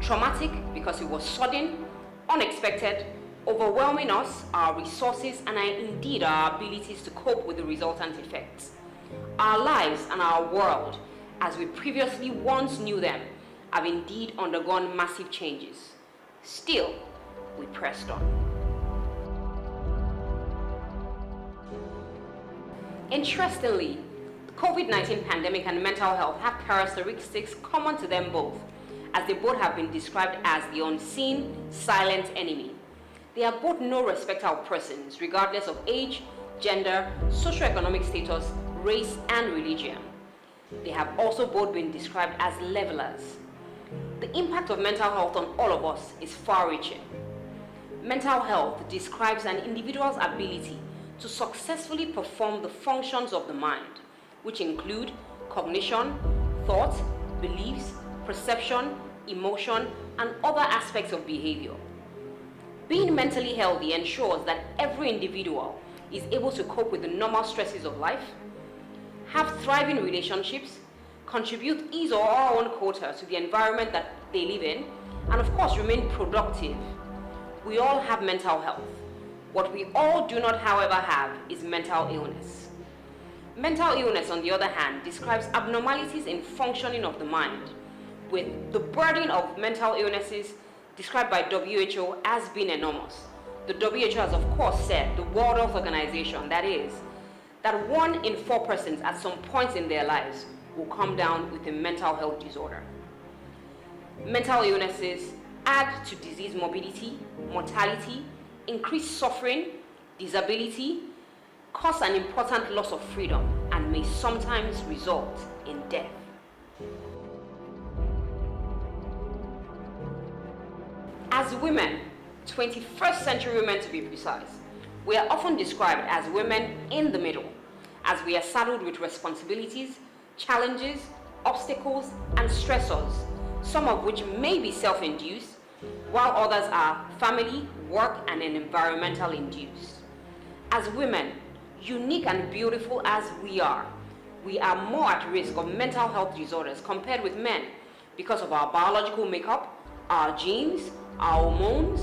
Traumatic because it was sudden, unexpected, overwhelming us, our resources, and indeed our abilities to cope with the resultant effects. Our lives and our world, as we previously once knew them, have indeed undergone massive changes. Still, we pressed on. Interestingly, the COVID-19 pandemic and mental health have characteristics common to them both, as they both have been described as the unseen, silent enemy. They are both no respecter of persons, regardless of age, gender, socioeconomic status, race, and religion. They have also both been described as levelers. The impact of mental health on all of us is far-reaching. Mental health describes an individual's ability to successfully perform the functions of the mind, which include cognition, thought, beliefs, perception, emotion, and other aspects of behavior. Being mentally healthy ensures that every individual is able to cope with the normal stresses of life, have thriving relationships, contribute his or her own quota to the environment that they live in, and of course remain productive. We all have mental health. What we all do not, however, have is mental illness. Mental illness, on the other hand, describes abnormalities in functioning of the mind, with the burden of mental illnesses described by WHO as being enormous. The WHO has, of course, said, the World Health Organization, that is, that 1 in 4 persons at some point in their lives will come down with a mental health disorder. Mental illnesses add to disease morbidity, mortality, increased suffering, disability, cause an important loss of freedom, and may sometimes result in death. As women, 21st century women to be precise, we are often described as women in the middle, as we are saddled with responsibilities, challenges, obstacles, and stressors, some of which may be self-induced, while others are family, work, and environmental induced. As women, unique and beautiful as we are more at risk of mental health disorders compared with men because of our biological makeup, our genes, our hormones,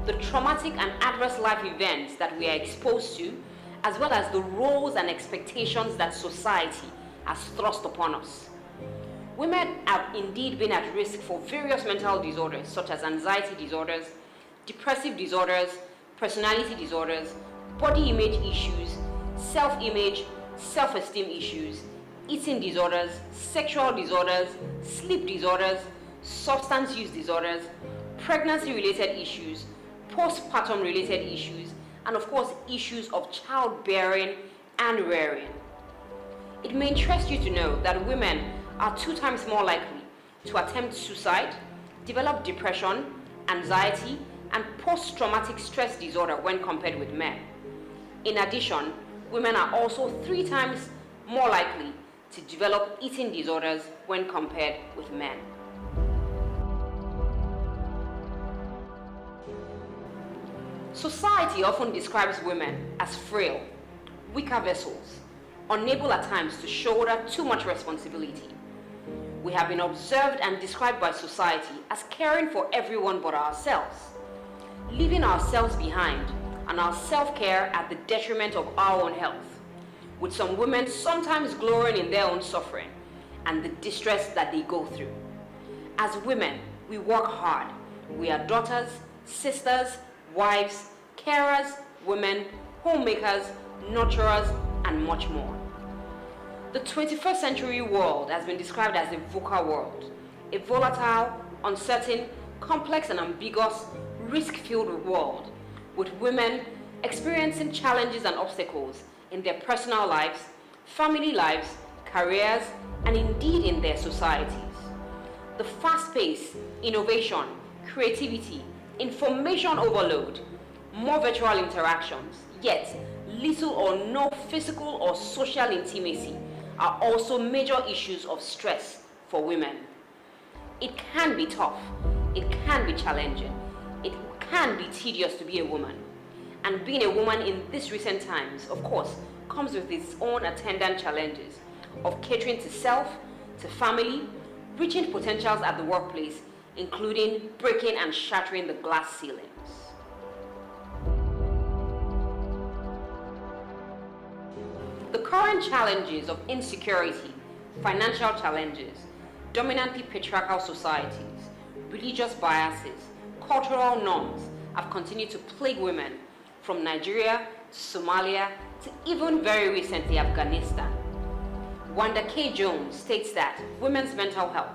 the traumatic and adverse life events that we are exposed to, as well as the roles and expectations that society has thrust upon us. Women have indeed been at risk for various mental disorders such as anxiety disorders, depressive disorders, personality disorders, body image issues, self-image, self-esteem issues, eating disorders, sexual disorders, sleep disorders, substance use disorders, pregnancy-related issues, postpartum related issues, and of course issues of childbearing and rearing. It may interest you to know that women are 2 times more likely to attempt suicide, develop depression, anxiety, and post-traumatic stress disorder when compared with men. In addition, women are also 3 times more likely to develop eating disorders when compared with men. Society often describes women as frail, weaker vessels, unable at times to shoulder too much responsibility. We have been observed and described by society as caring for everyone but ourselves, leaving ourselves behind and our self-care at the detriment of our own health, with some women sometimes glorying in their own suffering and the distress that they go through. As women, we work hard. We are daughters, sisters, wives, carers, women, homemakers, nurturers, and much more. The 21st century world has been described as a VUCA world, a volatile, uncertain, complex and ambiguous, risk-filled world, with women experiencing challenges and obstacles in their personal lives, family lives, careers, and indeed in their societies. The fast-paced innovation, creativity, information overload, more virtual interactions, yet little or no physical or social intimacy are also major issues of stress for women. It can be tough, it can be challenging, it can be tedious to be a woman. And being a woman in these recent times, of course, comes with its own attendant challenges of catering to self, to family, reaching potentials at the workplace, including breaking and shattering the glass ceilings. The current challenges of insecurity, financial challenges, dominantly patriarchal societies, religious biases, cultural norms have continued to plague women from Nigeria to Somalia to even very recently Afghanistan. Wanda K. Jones states that women's mental health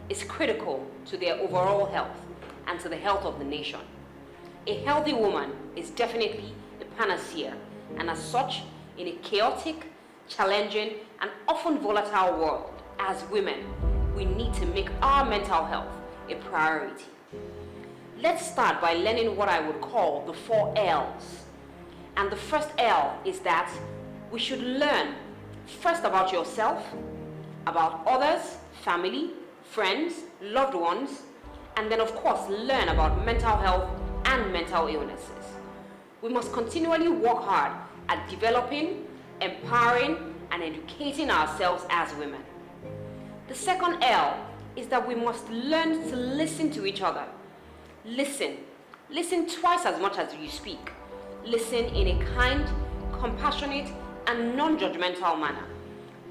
is critical to their overall health and to the health of the nation. A healthy woman is definitely a panacea, and as such, in a chaotic, challenging, and often volatile world, as women, we need to make our mental health a priority. Let's start by learning what I would call the 4 L's. And the first L is that we should learn first about yourself, about others, family, friends, loved ones, and then of course learn about mental health and mental illnesses. We must continually work hard at developing, empowering, and educating ourselves as women. The second L is that we must learn to listen to each other. Listen. Listen twice as much as you speak. Listen in a kind, compassionate, and non-judgmental manner.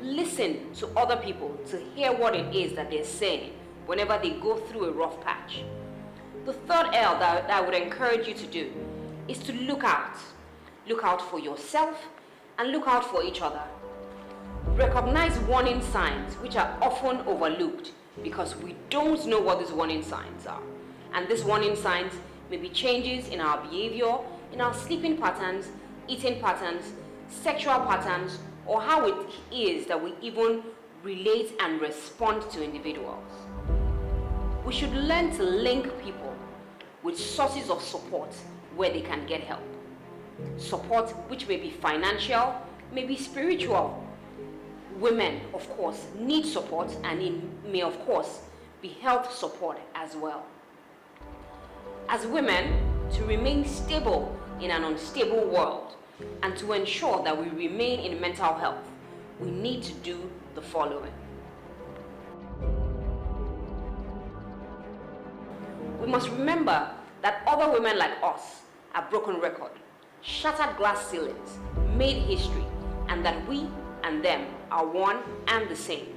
Listen to other people to hear what it is that they're saying whenever they go through a rough patch. The third L that I would encourage you to do is to look out. Look out for yourself and look out for each other. Recognize warning signs which are often overlooked because we don't know what these warning signs are. And these warning signs may be changes in our behavior, in our sleeping patterns, eating patterns, sexual patterns, or how it is that we even relate and respond to individuals. We should learn to link people with sources of support where they can get help. Support which may be financial, may be spiritual. Women, of course, need support, and it may, of course, be health support as well. As women, to remain stable in an unstable world and to ensure that we remain in mental health, we need to do the following. We must remember that other women like us have broken record, shattered glass ceilings, made history, and that we and them are one and the same.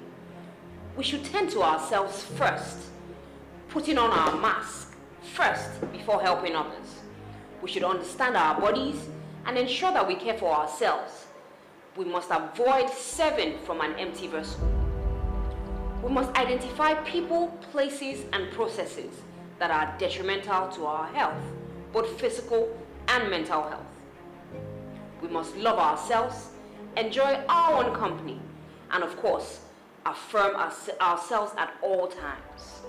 We should tend to ourselves first, putting on our mask first before helping others. We should understand our bodies and ensure that we care for ourselves. We must avoid serving from an empty vessel. We must identify people, places, and processes that are detrimental to our health, both physical and mental health. We must love ourselves, enjoy our own company, and of course, affirm ourselves at all times.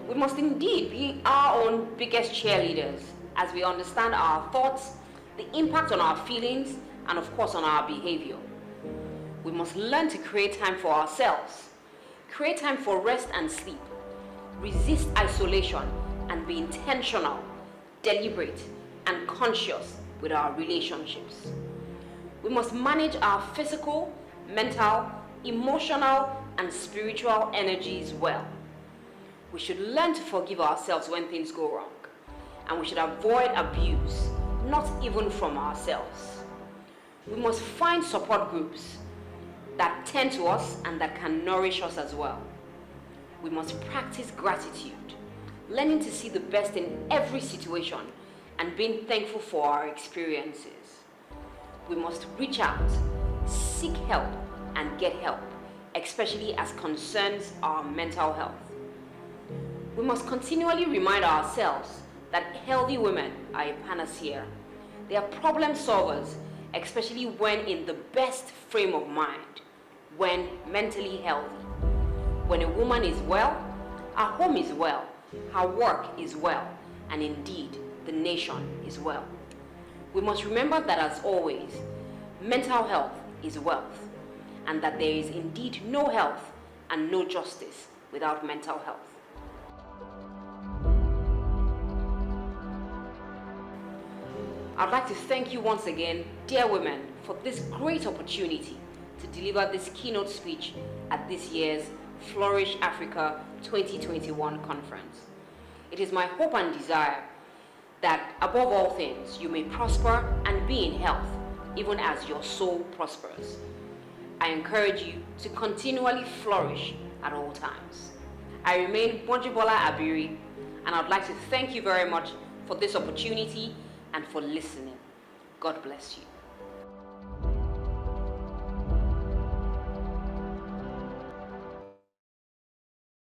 We must indeed be our own biggest cheerleaders as we understand our thoughts, the impact on our feelings, and of course on our behavior. We must learn to create time for ourselves, create time for rest and sleep, resist isolation, and be intentional, deliberate, and conscious with our relationships. We must manage our physical, mental, emotional, and spiritual energies well. We should learn to forgive ourselves when things go wrong, and we should avoid abuse, not even from ourselves. We must find support groups that tend to us and that can nourish us as well. We must practice gratitude, learning to see the best in every situation and being thankful for our experiences. We must reach out, seek help, and get help, especially as concerns our mental health. We must continually remind ourselves that healthy women are a panacea. They are problem solvers, especially when in the best frame of mind, when mentally healthy. When a woman is well, her home is well, her work is well, and indeed, the nation is well. We must remember that, as always, mental health is wealth, and that there is indeed no health and no justice without mental health. I'd like to thank you once again, dear women, for this great opportunity to deliver this keynote speech at this year's Flourish Africa 2021 conference. It is my hope and desire that above all things, you may prosper and be in health, even as your soul prospers. I encourage you to continually flourish at all times. I remain Gbonjubola-Abiri, and I'd like to thank you very much for this opportunity and for listening. God bless you.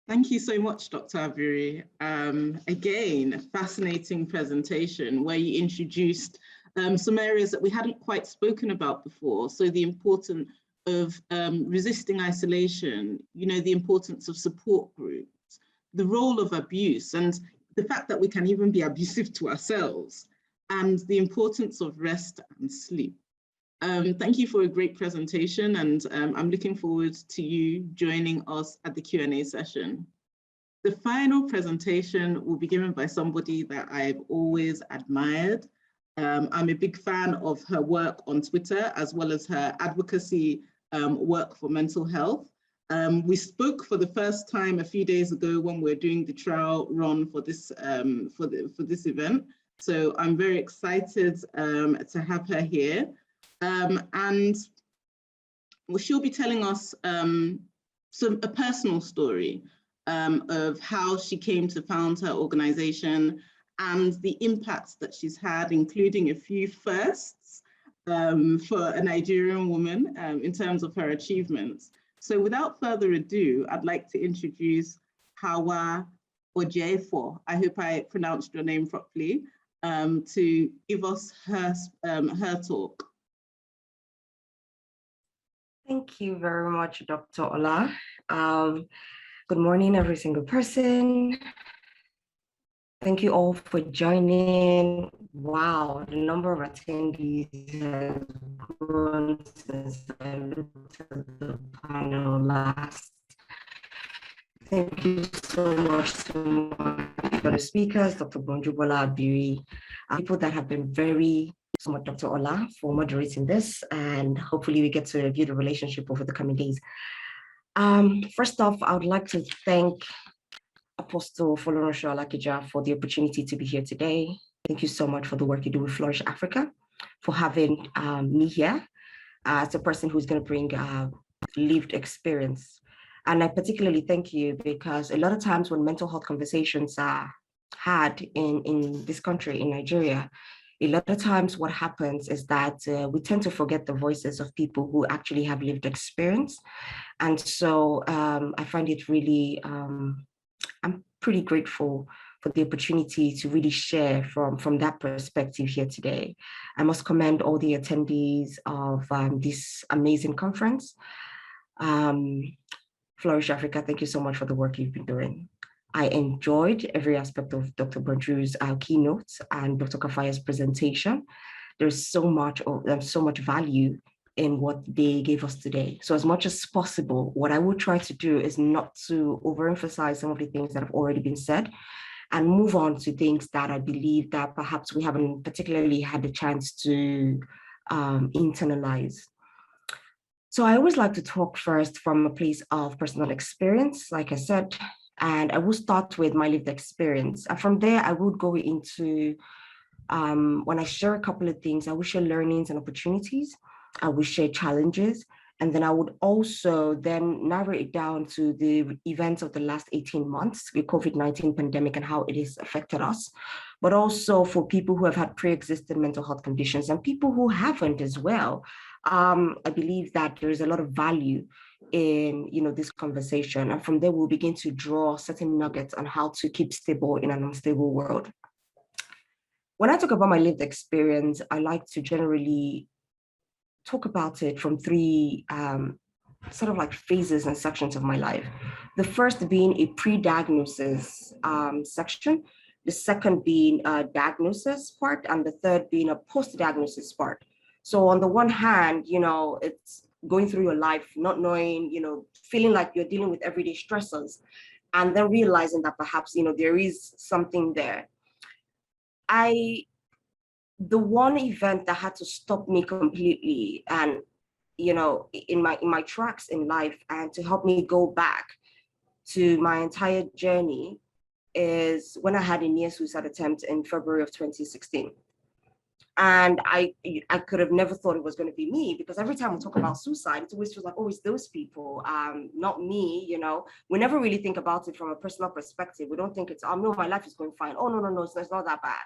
Thank you so much, Dr. Abiri. Again, a fascinating presentation where you introduced some areas that we hadn't quite spoken about before. So the importance of resisting isolation, the importance of support groups, the role of abuse, and the fact that we can even be abusive to ourselves, and the importance of rest and sleep. Thank you for a great presentation, and I'm looking forward to you joining us at the Q&A session. The final presentation will be given by somebody that I've always admired. I'm a big fan of her work on Twitter, as well as her advocacy work for mental health. We spoke for the first time a few days ago when we were doing the trial run for this event. So I'm very excited to have her here. And she'll be telling us a personal story of how she came to found her organization and the impacts that she's had, including a few firsts for a Nigerian woman in terms of her achievements. So without further ado, I'd like to introduce Hauwa Ojeifo. I hope I pronounced your name properly, to give us her talk. Thank you very much, Dr. Ola. Good morning, every single person. Thank you all for joining. Wow, the number of attendees has grown since I looked at the panel last. Thank you so much for the speakers, Dr. Gbonjubola-Abiri, people that have been very so much, Dr. Ola, for moderating this, and hopefully we get to review the relationship over the coming days. First off, I would like to thank Apostle Folorunso Alakija for the opportunity to be here today. Thank you so much for the work you do with Flourish Africa, for having me here as a person who's going to bring lived experience. And I particularly thank you because a lot of times when mental health conversations are had in this country, in Nigeria, a lot of times what happens is that we tend to forget the voices of people who actually have lived experience. And so I find it really, I'm pretty grateful for the opportunity to really share from that perspective here today. I must commend all the attendees of this amazing conference. Flourish Africa, thank you so much for the work you've been doing. I enjoyed every aspect of Dr. Bonju's keynote and Dr. Kafayah's presentation. there's so much value in what they gave us today. So as much as possible, what I would try to do is not to overemphasize some of the things that have already been said and move on to things that I believe that perhaps we haven't particularly had the chance to internalize. So I always like to talk first from a place of personal experience, like I said, and I will start with my lived experience. And from there, I would go into, when I share a couple of things, I will share learnings and opportunities. I will share challenges, and then I would also then narrow it down to the events of the last 18 months, the COVID-19 pandemic and how it has affected us, but also for people who have had pre-existing mental health conditions and people who haven't as well. I believe that there is a lot of value in this conversation, and from there we'll begin to draw certain nuggets on how to keep stable in an unstable world. When I talk about my lived experience, I like to generally talk about it from three sort of like phases and sections of my life. The first being a pre-diagnosis section, the second being a diagnosis part, and the third being a post-diagnosis part. So on the one hand, it's going through your life, not knowing, feeling like you're dealing with everyday stressors, and then realizing that perhaps, there is something there. The one event that had to stop me completely and, in my tracks in life and to help me go back to my entire journey is when I had a near suicide attempt in February of 2016. And I could have never thought it was going to be me, because every time we talk about suicide, it always feels like, oh, it's those people, not me, We never really think about it from a personal perspective. We don't think it's, oh, no, my life is going fine. Oh, no, it's not that bad.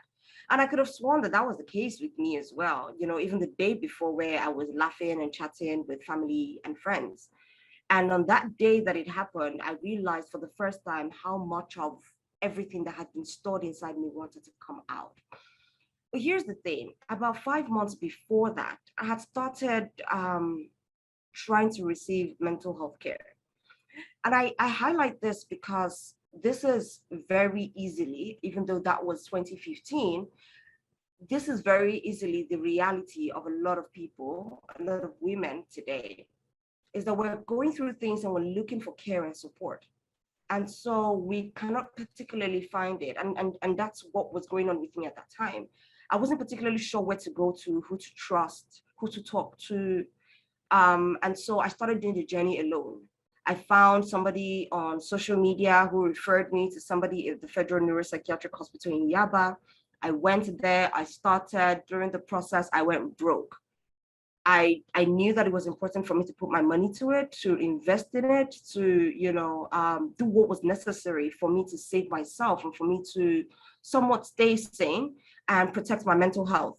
And I could have sworn that was the case with me as well, even the day before, where I was laughing and chatting with family and friends. And on that day that it happened, I realized for the first time how much of everything that had been stored inside me wanted to come out. But here's the thing, about 5 months before that, I had started trying to receive mental health care. And I highlight this because this is very easily, even though that was 2015, this is very easily the reality of a lot of people, a lot of women today, is that we're going through things and we're looking for care and support. And so we cannot particularly find it. And that's what was going on with me at that time. I wasn't particularly sure where to go to, who to trust, who to talk to. And so I started doing the journey alone. I found somebody on social media who referred me to somebody at the Federal Neuropsychiatric Hospital in Yaba. I went there, I started. During the process, I went broke. I knew that it was important for me to put my money to it, to invest in it, to do what was necessary for me to save myself and for me to somewhat stay sane and protect my mental health.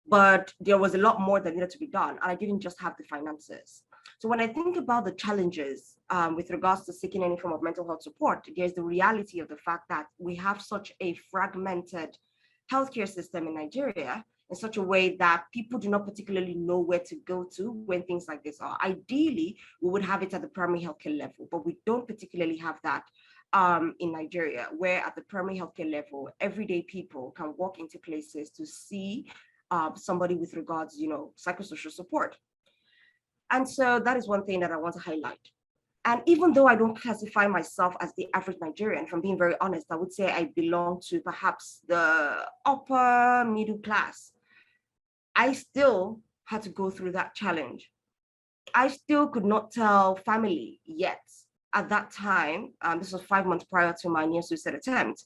But there was a lot more that needed to be done, and I didn't just have the finances. So when I think about the challenges with regards to seeking any form of mental health support, there's the reality of the fact that we have such a fragmented healthcare system in Nigeria in such a way that people do not particularly know where to go to when things like this are. Ideally, we would have it at the primary healthcare level, but we don't particularly have that in Nigeria, where at the primary healthcare level, everyday people can walk into places to see somebody with regards, psychosocial support. And so that is one thing that I want to highlight. And even though I don't classify myself as the average Nigerian, if I'm being very honest, I would say I belong to perhaps the upper middle class. I still had to go through that challenge. I still could not tell family yet at that time. This was 5 months prior to my near suicide attempt.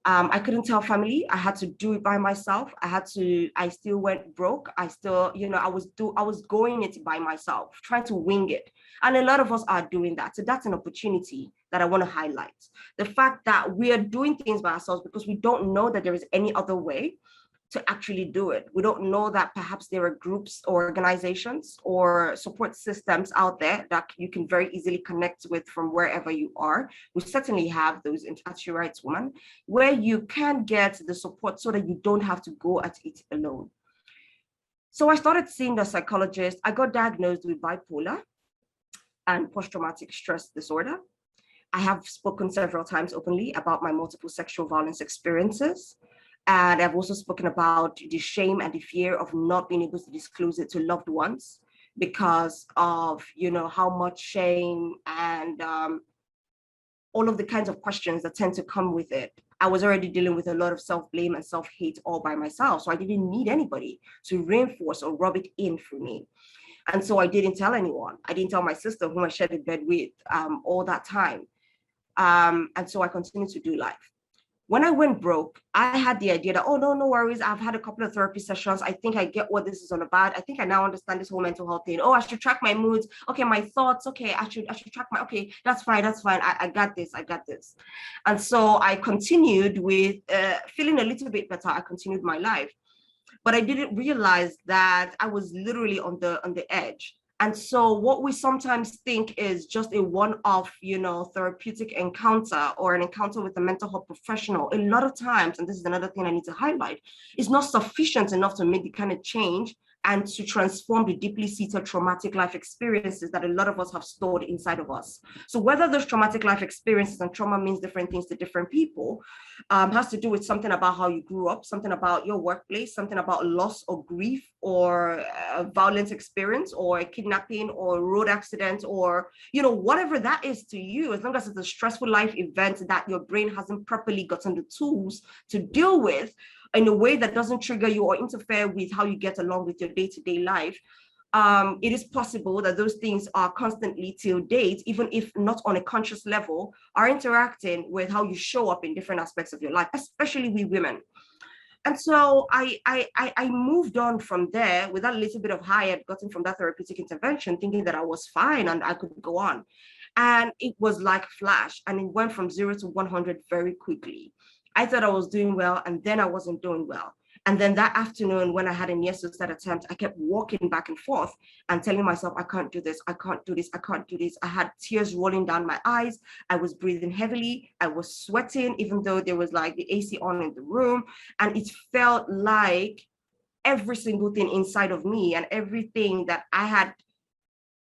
I couldn't tell family. I had to do it by myself. I still went broke. I still, I was going it by myself, trying to wing it. And a lot of us are doing that. So that's an opportunity that I want to highlight. The fact that we are doing things by ourselves because we don't know that there is any other way to actually do it. We don't know that perhaps there are groups or organizations or support systems out there that you can very easily connect with from wherever you are. We certainly have those in Touch Your Rights Woman, where you can get the support so that you don't have to go at it alone. So I started seeing the psychologist. I got diagnosed with bipolar and post-traumatic stress disorder. I have spoken several times openly about my multiple sexual violence experiences. And I've also spoken about the shame and the fear of not being able to disclose it to loved ones because of, how much shame and all of the kinds of questions that tend to come with it. I was already dealing with a lot of self-blame and self-hate all by myself. So I didn't need anybody to reinforce or rub it in for me. And so I didn't tell anyone. I didn't tell my sister, whom I shared a bed with all that time. And so I continued to do life. When I went broke, I had the idea that, oh, no worries. I've had a couple of therapy sessions. I think I get what this is all about. I think I now understand this whole mental health thing. Oh, I should track my moods. Okay, my thoughts. Okay, I should track my, okay, that's fine. I got this. And so I continued with feeling a little bit better. I continued my life. But I didn't realize that I was literally on the edge. And so what we sometimes think is just a one-off, therapeutic encounter or an encounter with a mental health professional, a lot of times, and this is another thing I need to highlight, is not sufficient enough to make the kind of change and to transform the deeply seated traumatic life experiences that a lot of us have stored inside of us. So whether those traumatic life experiences, and trauma means different things to different people, has to do with something about how you grew up, something about your workplace, something about loss or grief or a violent experience or a kidnapping or a road accident or, whatever that is to you, as long as it's a stressful life event that your brain hasn't properly gotten the tools to deal with, in a way that doesn't trigger you or interfere with how you get along with your day-to-day life, it is possible that those things are constantly till date, even if not on a conscious level, are interacting with how you show up in different aspects of your life, especially we women. And so I moved on from there with that little bit of high I had gotten from that therapeutic intervention, thinking that I was fine and I could go on. And it was like a flash, and it went from 0 to 100 very quickly. I thought I was doing well, and then I wasn't doing well. And then that afternoon, when I had a near suicide attempt, I kept walking back and forth and telling myself, I can't do this, I can't do this, I can't do this. I had tears rolling down my eyes. I was breathing heavily. I was sweating, even though there was like the AC on in the room. And it felt like every single thing inside of me and everything that I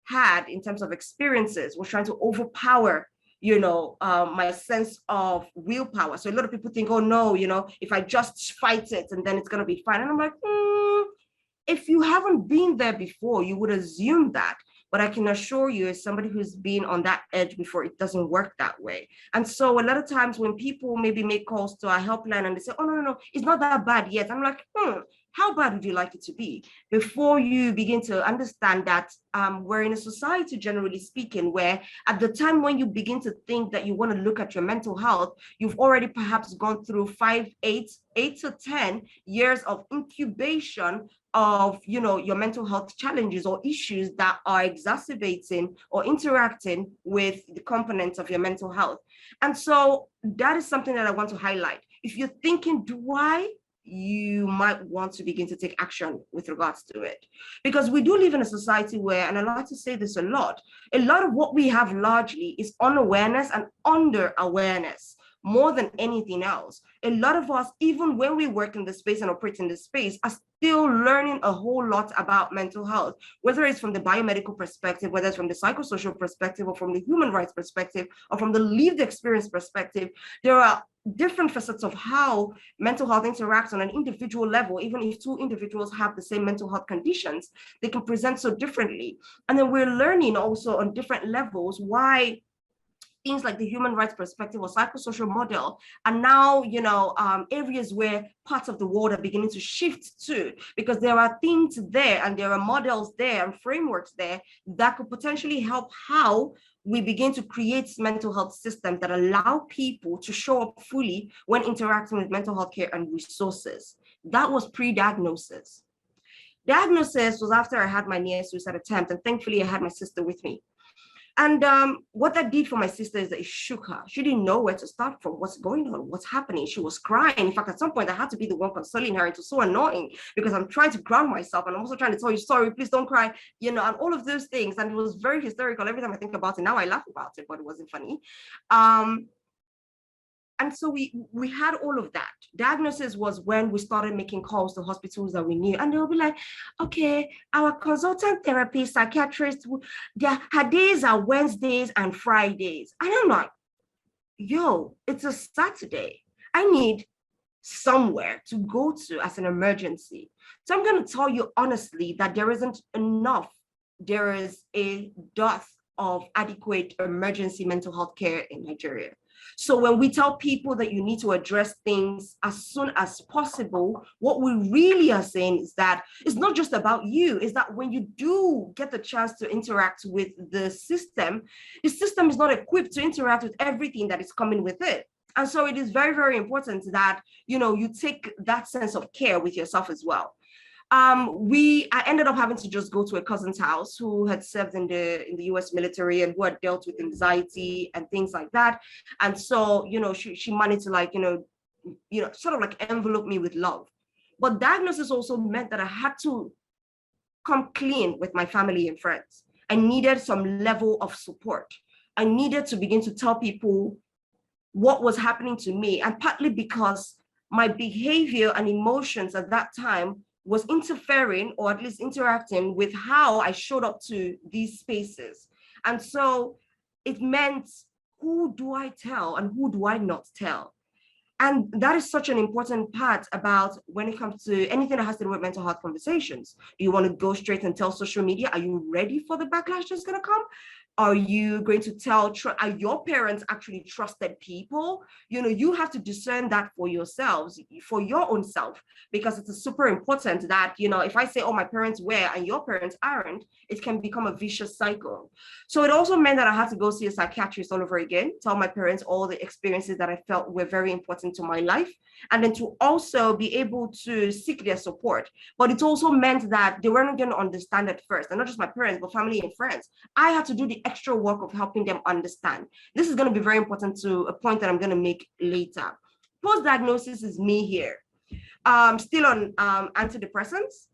had in terms of experiences was trying to overpower my sense of willpower. So a lot of people think, oh no, if I just fight it and then it's going to be fine. And I'm like, if you haven't been there before, you would assume that. But I can assure you, as somebody who's been on that edge before, it doesn't work that way. And so a lot of times when people maybe make calls to our helpline and they say, oh, no, it's not that bad yet. I'm like, how bad would you like it to be? Before you begin to understand that we're in a society, generally speaking, where at the time when you begin to think that you want to look at your mental health, you've already perhaps gone through 8 to 10 years of incubation of your mental health challenges or issues that are exacerbating or interacting with the components of your mental health. And so that is something that I want to highlight. If you're thinking, do I? You might want to begin to take action with regards to it. Because we do live in a society where, and I like to say this a lot of what we have largely is unawareness and under awareness. More than anything else, a lot of us, even when we work in the space and operate in the space, are still learning a whole lot about mental health, whether it's from the biomedical perspective, whether it's from the psychosocial perspective, or from the human rights perspective, or from the lived experience perspective. There are different facets of how mental health interacts on an individual level. Even if two individuals have the same mental health conditions, they can present so differently. And then we're learning also on different levels why things like the human rights perspective or psychosocial model are now, areas where parts of the world are beginning to shift to, because there are things there and there are models there and frameworks there that could potentially help how we begin to create mental health systems that allow people to show up fully when interacting with mental health care and resources. That was pre-diagnosis. Diagnosis was after I had my near suicide attempt, and thankfully I had my sister with me. And what that did for my sister is that it shook her. She didn't know where to start from, what's going on, what's happening. She was crying. In fact, at some point, I had to be the one consoling her. It was so annoying because I'm trying to ground myself and I'm also trying to tell you, sorry, please don't cry, and all of those things. And it was very hysterical. Every time I think about it, now I laugh about it, but it wasn't funny. And so we had all of that. Diagnosis was when we started making calls to hospitals that we knew. And they'll be like, okay, our consultant therapist, psychiatrist, her days are Wednesdays and Fridays. And I'm like, yo, it's a Saturday. I need somewhere to go to as an emergency. So I'm going to tell you honestly that there isn't enough. There is a dearth of adequate emergency mental health care in Nigeria. So when we tell people that you need to address things as soon as possible, what we really are saying is that it's not just about you, is that when you do get the chance to interact with the system is not equipped to interact with everything that is coming with it. And so it is very, very important that, you take that sense of care with yourself as well. I ended up having to just go to a cousin's house who had served in the US military and who had dealt with anxiety and things like that. And so, she managed to sort of like envelope me with love. But diagnosis also meant that I had to come clean with my family and friends. I needed some level of support. I needed to begin to tell people what was happening to me, and partly because my behavior and emotions at that time was interfering, or at least interacting with how I showed up to these spaces. And so it meant, who do I tell and who do I not tell? And that is such an important part about when it comes to anything that has to do with mental health conversations. Do you want to go straight and tell social media? Are you ready for the backlash that's going to come? Are you going to tell, are your parents actually trusted people? You have to discern that for yourselves, for your own self, because it's super important that, if I say, oh, my parents were and your parents aren't, it can become a vicious cycle. So it also meant that I had to go see a psychiatrist all over again, tell my parents all the experiences that I felt were very important to my life, and then to also be able to seek their support. But it also meant that they weren't going to understand at first, and not just my parents, but family and friends. I had to do the extra work of helping them understand. This is going to be very important to a point that I'm going to make later. Post-diagnosis is me here. Still on antidepressants.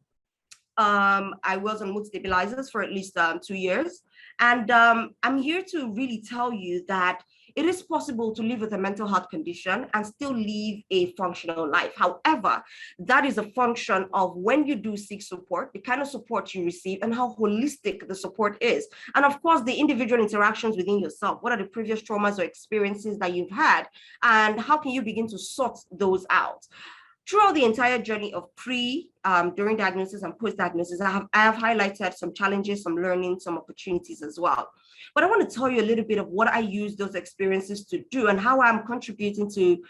I was on mood stabilizers for at least 2 years. And I'm here to really tell you that it is possible to live with a mental health condition and still live a functional life. However, that is a function of when you do seek support, the kind of support you receive, and how holistic the support is. And of course, the individual interactions within yourself. What are the previous traumas or experiences that you've had? And how can you begin to sort those out? Throughout the entire journey of during diagnosis and post-diagnosis, I have highlighted some challenges, some learning, some opportunities as well. But I want to tell you a little bit of what I use those experiences to do and how I'm contributing to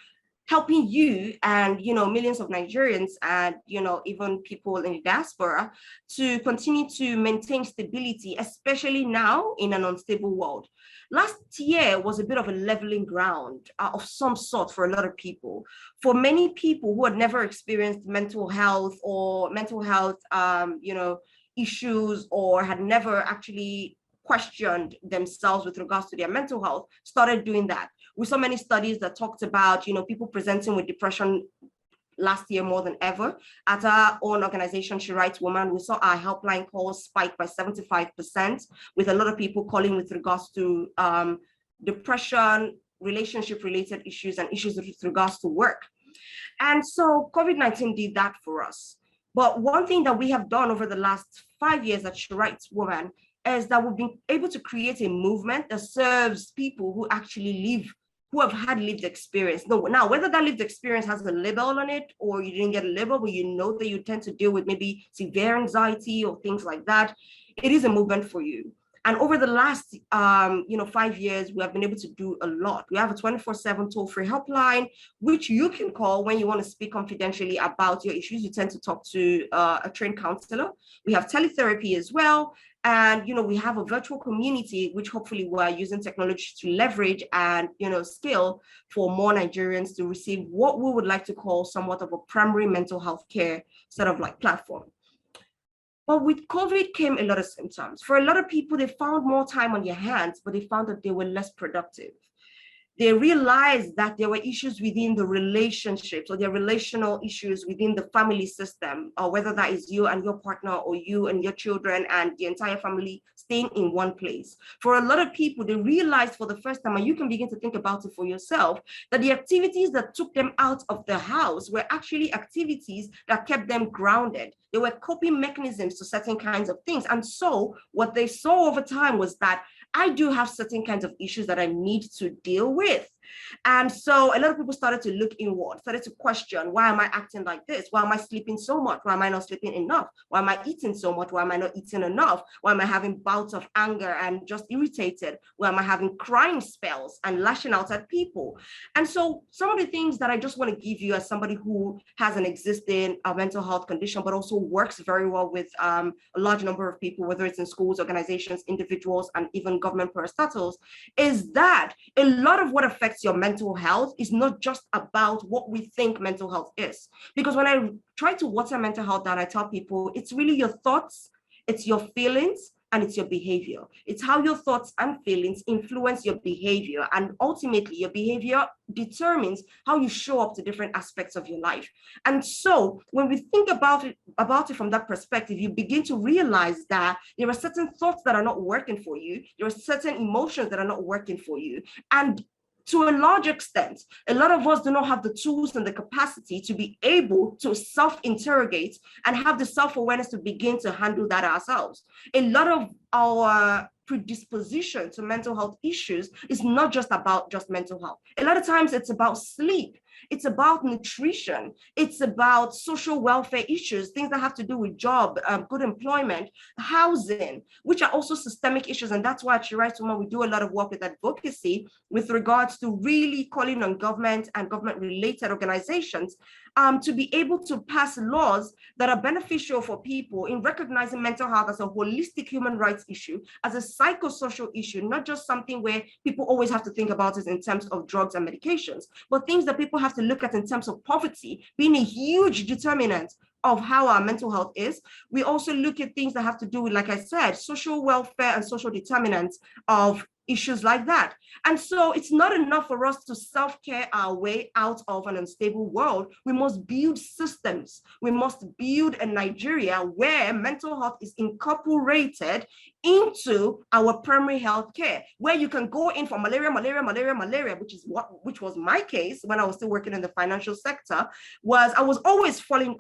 helping you and, millions of Nigerians and, even people in the diaspora to continue to maintain stability, especially now in an unstable world. Last year was a bit of a leveling ground of some sort for a lot of people. For many people who had never experienced mental health issues, or had never actually questioned themselves with regards to their mental health, started doing that. We saw many studies that talked about, people presenting with depression last year more than ever. At our own organization, She Writes Woman, we saw our helpline calls spike by 75%, with a lot of people calling with regards to depression, relationship-related issues, and issues with regards to work. And so COVID-19 did that for us. But one thing that we have done over the last 5 years at She Writes Woman is that we've been able to create a movement that serves people who actually who have had lived experience. Now, whether that lived experience has a label on it or you didn't get a label, but you know that you tend to deal with maybe severe anxiety or things like that, it is a movement for you. And over the last 5 years, we have been able to do a lot. We have a 24/7 toll-free helpline, which you can call when you want to speak confidentially about your issues. You tend to talk to a trained counselor. We have teletherapy as well. And, we have a virtual community, which hopefully we're using technology to leverage and, scale for more Nigerians to receive what we would like to call somewhat of a primary mental health care sort of like platform. But with COVID came a lot of symptoms. For a lot of people, they found more time on their hands, but they found that they were less productive. They realized that there were issues within the relationships, or there are relational issues within the family system, or whether that is you and your partner, or you and your children and the entire family staying in one place. For a lot of people, they realized for the first time, and you can begin to think about it for yourself, that the activities that took them out of the house were actually activities that kept them grounded. They were coping mechanisms to certain kinds of things. And so what they saw over time was that I do have certain kinds of issues that I need to deal with. And so a lot of people started to look inward, started to question, why am I acting like this? Why am I sleeping so much? Why am I not sleeping enough? Why am I eating so much? Why am I not eating enough? Why am I having bouts of anger and just irritated? Why am I having crying spells and lashing out at people? And so some of the things that I just want to give you as somebody who has an existing mental health condition, but also works very well with a large number of people, whether it's in schools, organizations, individuals, and even government parastatals, is that a lot of what affects your mental health is not just about what we think mental health is. Because when I try to water mental health down, I tell people it's really your thoughts, it's your feelings, and it's your behavior. It's how your thoughts and feelings influence your behavior. And ultimately, your behavior determines how you show up to different aspects of your life. And so when we think about it from that perspective, you begin to realize that there are certain thoughts that are not working for you. There are certain emotions that are not working for you. And to a large extent, a lot of us do not have the tools and the capacity to be able to self-interrogate and have the self-awareness to begin to handle that ourselves. A lot of our predisposition to mental health issues is not just about just mental health. A lot of times it's about sleep. It's about nutrition. It's about social welfare issues, things that have to do with job, good employment, housing, which are also systemic issues. And that's why at She Writes Woman, we do a lot of work with advocacy with regards to really calling on government and government-related organizations to be able to pass laws that are beneficial for people in recognizing mental health as a holistic human rights issue, as a psychosocial issue, not just something where people always have to think about it in terms of drugs and medications, but things that people have to look at in terms of poverty being a huge determinant of how our mental health is. We also look at things that have to do with, like I said, social welfare and social determinants of issues like that. And so it's not enough for us to self-care our way out of an unstable world. We must build systems. We must build a Nigeria where mental health is incorporated into our primary health care, where you can go in for malaria, which was my case when I was still working in the financial sector. I was always falling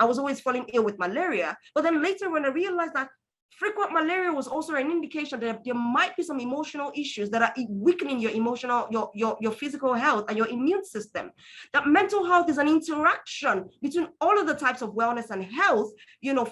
ill with malaria. But then later when I realized that frequent malaria was also an indication that there might be some emotional issues that are weakening your emotional, your physical health and your immune system. That mental health is an interaction between all of the types of wellness and health,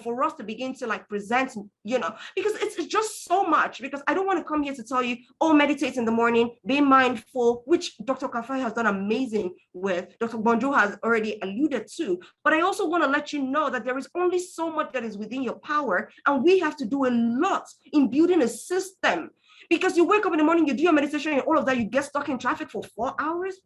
for us to begin to present, because it's just so much. Because I don't want to come here to tell you, oh, meditate in the morning, be mindful, which Dr. Kafayah has done amazing with, Dr. Gbonjubola has already alluded to. But I also want to let you know that there is only so much that is within your power, and we have to do a lot in building a system. Because you wake up in the morning, you do your meditation and all of that, you get stuck in traffic for 4 hours.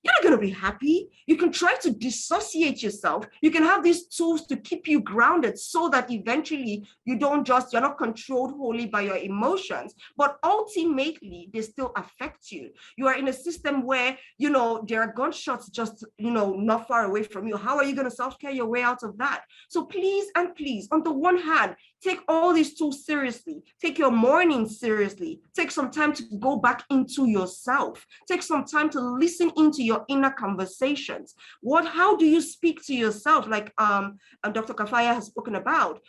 You're not going to be happy. You can try to dissociate yourself. You can have these tools to keep you grounded so that eventually you're not controlled wholly by your emotions, but ultimately they still affect you. You are in a system where, there are gunshots just, not far away from you. How are you going to self-care your way out of that? So please, on the one hand, take all these tools seriously. Take your morning seriously. Take some time to go back into yourself. Take some time to listen into your inner conversations. How do you speak to yourself? Like Dr. Kafayah has spoken about.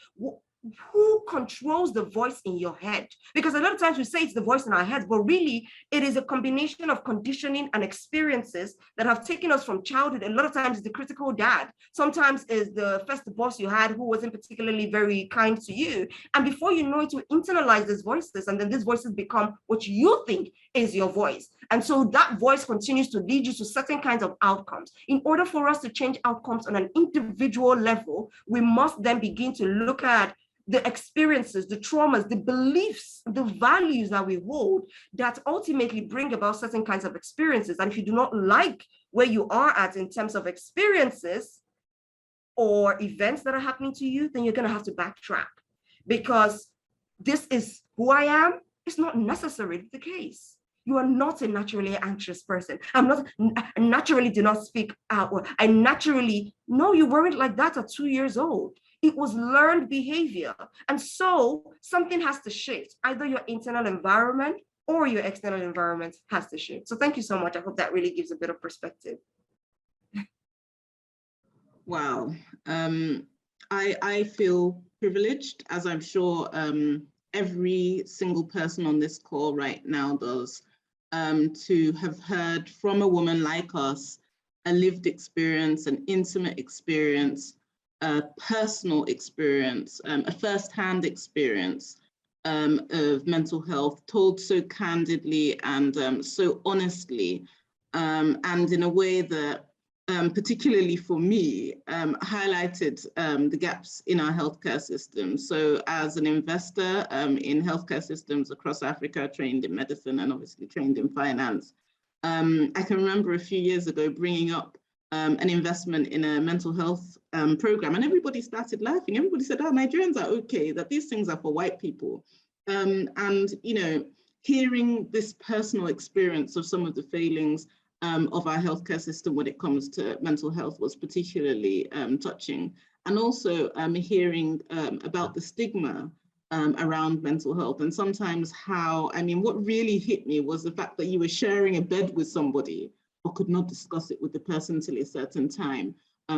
Who controls the voice in your head? Because a lot of times we say it's the voice in our heads, but really it is a combination of conditioning and experiences that have taken us from childhood. A lot of times it's the critical dad. Sometimes it's the first boss you had who wasn't particularly very kind to you. And before you know it, you internalize these voices, and then these voices become what you think is your voice. And so that voice continues to lead you to certain kinds of outcomes. In order for us to change outcomes on an individual level, we must then begin to look at the experiences, the traumas, the beliefs, the values that we hold that ultimately bring about certain kinds of experiences. And if you do not like where you are at in terms of experiences or events that are happening to you, then you're going to have to backtrack, because this is who I am. It's not necessarily the case. You are not a naturally anxious person. I naturally do not speak out. No, you weren't like that at 2 years old. It was learned behavior. And so something has to shift. Either your internal environment or your external environment has to shift. So thank you so much. I hope that really gives a bit of perspective. Wow. I feel privileged, as I'm sure every single person on this call right now does, to have heard from a woman like us a lived experience, an intimate experience, a personal experience, a first-hand experience of mental health, told so candidly and so honestly, and in a way that, particularly for me, highlighted the gaps in our healthcare system. So as an investor in healthcare systems across Africa, trained in medicine and obviously trained in finance, I can remember a few years ago bringing up an investment in a mental health program, and everybody started laughing. Everybody said, "Oh, Nigerians are okay, that these things are for white people." And, you know, hearing this personal experience of some of the failings of our healthcare system when it comes to mental health was particularly touching. And also hearing about the stigma around mental health, and sometimes how, I mean, what really hit me was the fact that you were sharing a bed with somebody but could not discuss it with the person till a certain time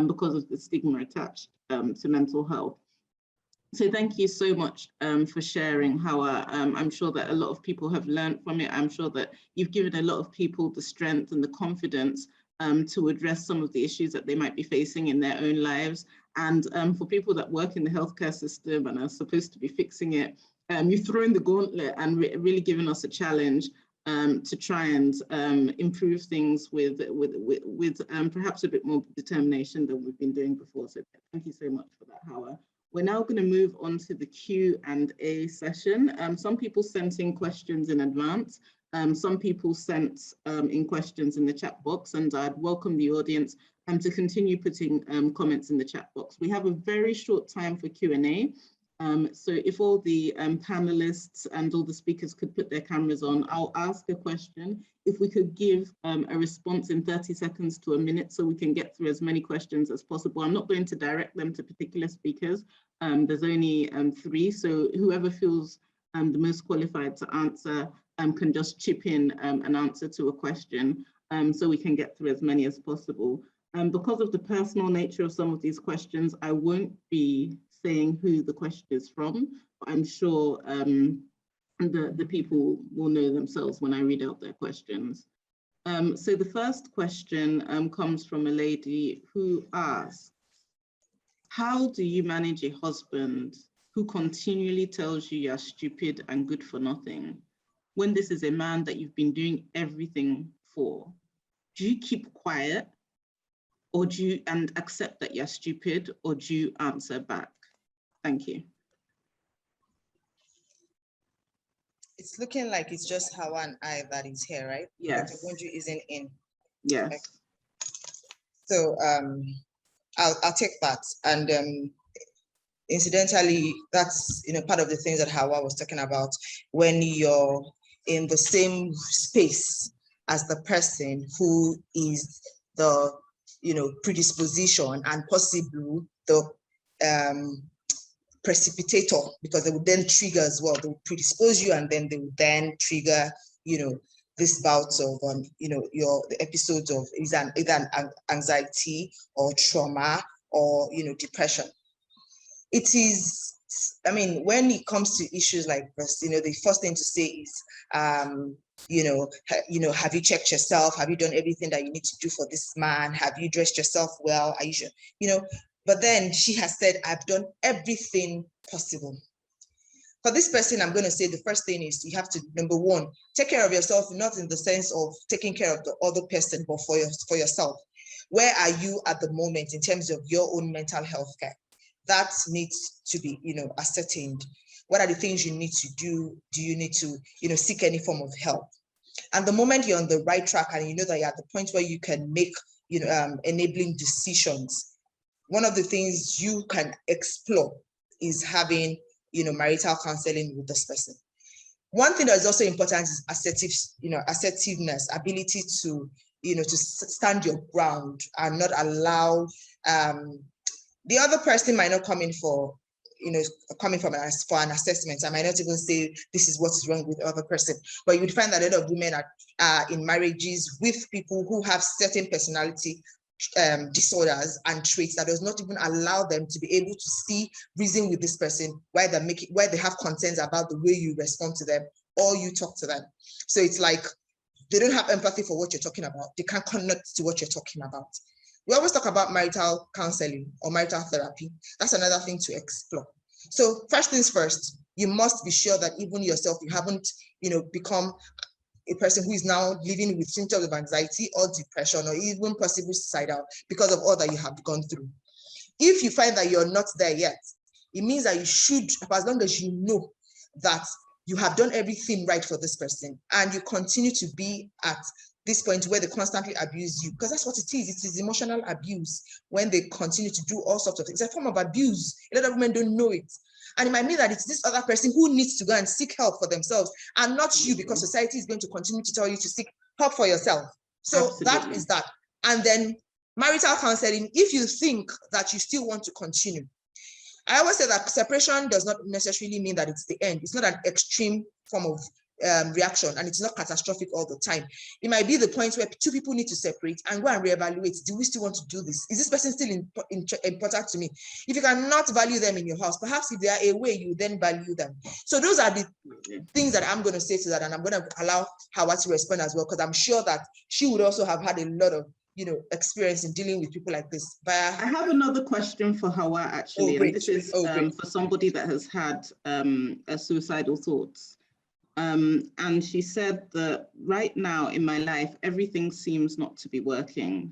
because of the stigma attached to mental health. So thank you so much for sharing, Hauwa. I'm sure that a lot of people have learned from it. I'm sure that you've given a lot of people the strength and the confidence to address some of the issues that they might be facing in their own lives. And for people that work in the healthcare system and are supposed to be fixing it, you've thrown the gauntlet and really given us a challenge to try and improve things with perhaps a bit more determination than we've been doing before. So thank you so much for that, Hauwa. We're now going to move on to the Q&A session. Some people sent in questions in advance. Some people sent in questions in the chat box, and I'd welcome the audience to continue putting comments in the chat box. We have a very short time for Q&A. So if all the panelists and all the speakers could put their cameras on, I'll ask a question. If we could give a response in 30 seconds to a minute so we can get through as many questions as possible. I'm not going to direct them to particular speakers. There's only 3, so whoever feels the most qualified to answer can just chip in an answer to a question so we can get through as many as possible. Because of the personal nature of some of these questions, I won't be saying who the question is from, but I'm sure the people will know themselves when I read out their questions. So the first question comes from a lady who asks, how do you manage a husband who continually tells you you're stupid and good for nothing, when this is a man that you've been doing everything for? Do you keep quiet, or do you accept that you're stupid, or do you answer back? Thank you. It's looking like it's just Hauwa and I that is here, right? Yes. Dr. Gbonju isn't in. Yes. Okay. So I'll take that. And incidentally, that's part of the things that Hauwa was talking about. When you're in the same space as the person who is the predisposition and possibly the precipitator, because they would then trigger as well. They would predispose you, and then they would then trigger, this bouts of, the episodes of either anxiety or trauma or, depression. It is, when it comes to issues like this, the first thing to say is, have you checked yourself? Have you done everything that you need to do for this man? Have you dressed yourself well? Are you sure? But then she has said, I've done everything possible. For this person, I'm going to say the first thing is you have to, number one, take care of yourself, not in the sense of taking care of the other person, but for yourself. Where are you at the moment in terms of your own mental health care? That needs to be, ascertained. What are the things you need to do? Do you need to, seek any form of help? And the moment you're on the right track and you know that you're at the point where you can make, enabling decisions, one of the things you can explore is having, marital counseling with this person. One thing that is also important is assertiveness, ability to, to stand your ground and not allow, the other person might not come in for, coming from for an assessment. I might not even say this is what is wrong with the other person, but you would find that a lot of women are in marriages with people who have certain personality disorders and traits that does not even allow them to be able to reason with this person, why they have concerns about the way you respond to them or you talk to them. So it's like they don't have empathy for what you're talking about. They can't connect to what you're talking about. We always talk about marital counseling or marital therapy. That's another thing to explore. So first things first, you must be sure that even yourself, you haven't, become a person who is now living with symptoms of anxiety or depression or even possibly suicidal because of all that you have gone through. If you find that you're not there yet, it means that you should, as long as you know that you have done everything right for this person and you continue to be at this point where they constantly abuse you, because that's what it is. It is emotional abuse when they continue to do all sorts of things. It's a form of abuse. A lot of women don't know it. And it might mean that it's this other person who needs to go and seek help for themselves and not you, because society is going to continue to tell you to seek help for yourself. So Absolutely. That is that. And then marital counseling, if you think that you still want to continue. I always say that separation does not necessarily mean that it's the end. It's not an extreme form of reaction, and it's not catastrophic all the time. It might be the point where two people need to separate and go and reevaluate. Do we still want to do this? Is this person still important to me? If you cannot value them in your house, perhaps if they are away, you then value them. So those are the things that I'm going to say to that, and I'm going to allow Hauwa to respond as well, because I'm sure that she would also have had a lot of experience in dealing with people like this. I have another question for Hauwa, actually, and this is for somebody that has had a suicidal thoughts. And she said that right now in my life, everything seems not to be working.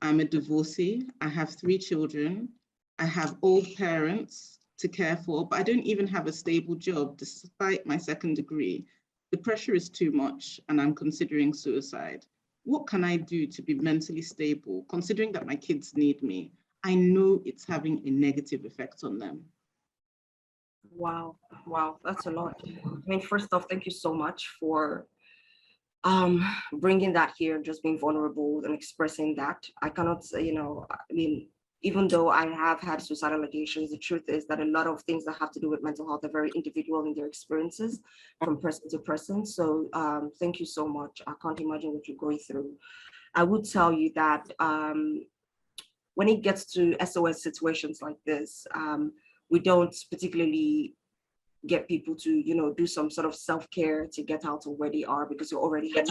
I'm a divorcee. I have 3 children. I have old parents to care for, but I don't even have a stable job despite my 2nd degree. The pressure is too much and I'm considering suicide. What can I do to be mentally stable, considering that my kids need me? I know it's having a negative effect on them. Wow, that's a lot. I mean, first off, thank you so much for bringing that here, just being vulnerable and expressing that. I cannot say, even though I have had suicidal ideations, the truth is that a lot of things that have to do with mental health are very individual in their experiences from person to person. So thank you so much. I can't imagine what you're going through. I would tell you that when it gets to SOS situations like this, we don't particularly get people to, do some sort of self-care to get out of where they are, because you're already that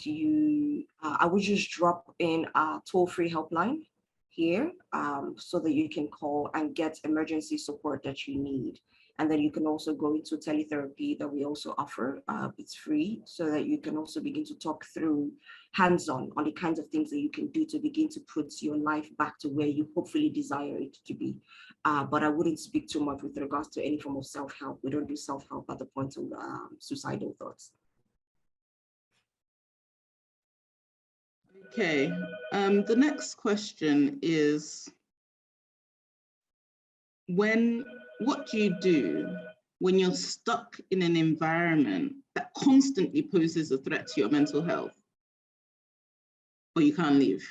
you, I would just drop in a toll-free helpline here so that you can call and get emergency support that you need. And then you can also go into teletherapy that we also offer. It's free, so that you can also begin to talk through hands-on on the kinds of things that you can do to begin to put your life back to where you hopefully desire it to be. But I wouldn't speak too much with regards to any form of self-help. We don't do self-help at the point of suicidal thoughts. Okay, the next question is, what do you do when you're stuck in an environment that constantly poses a threat to your mental health, or you can't leave?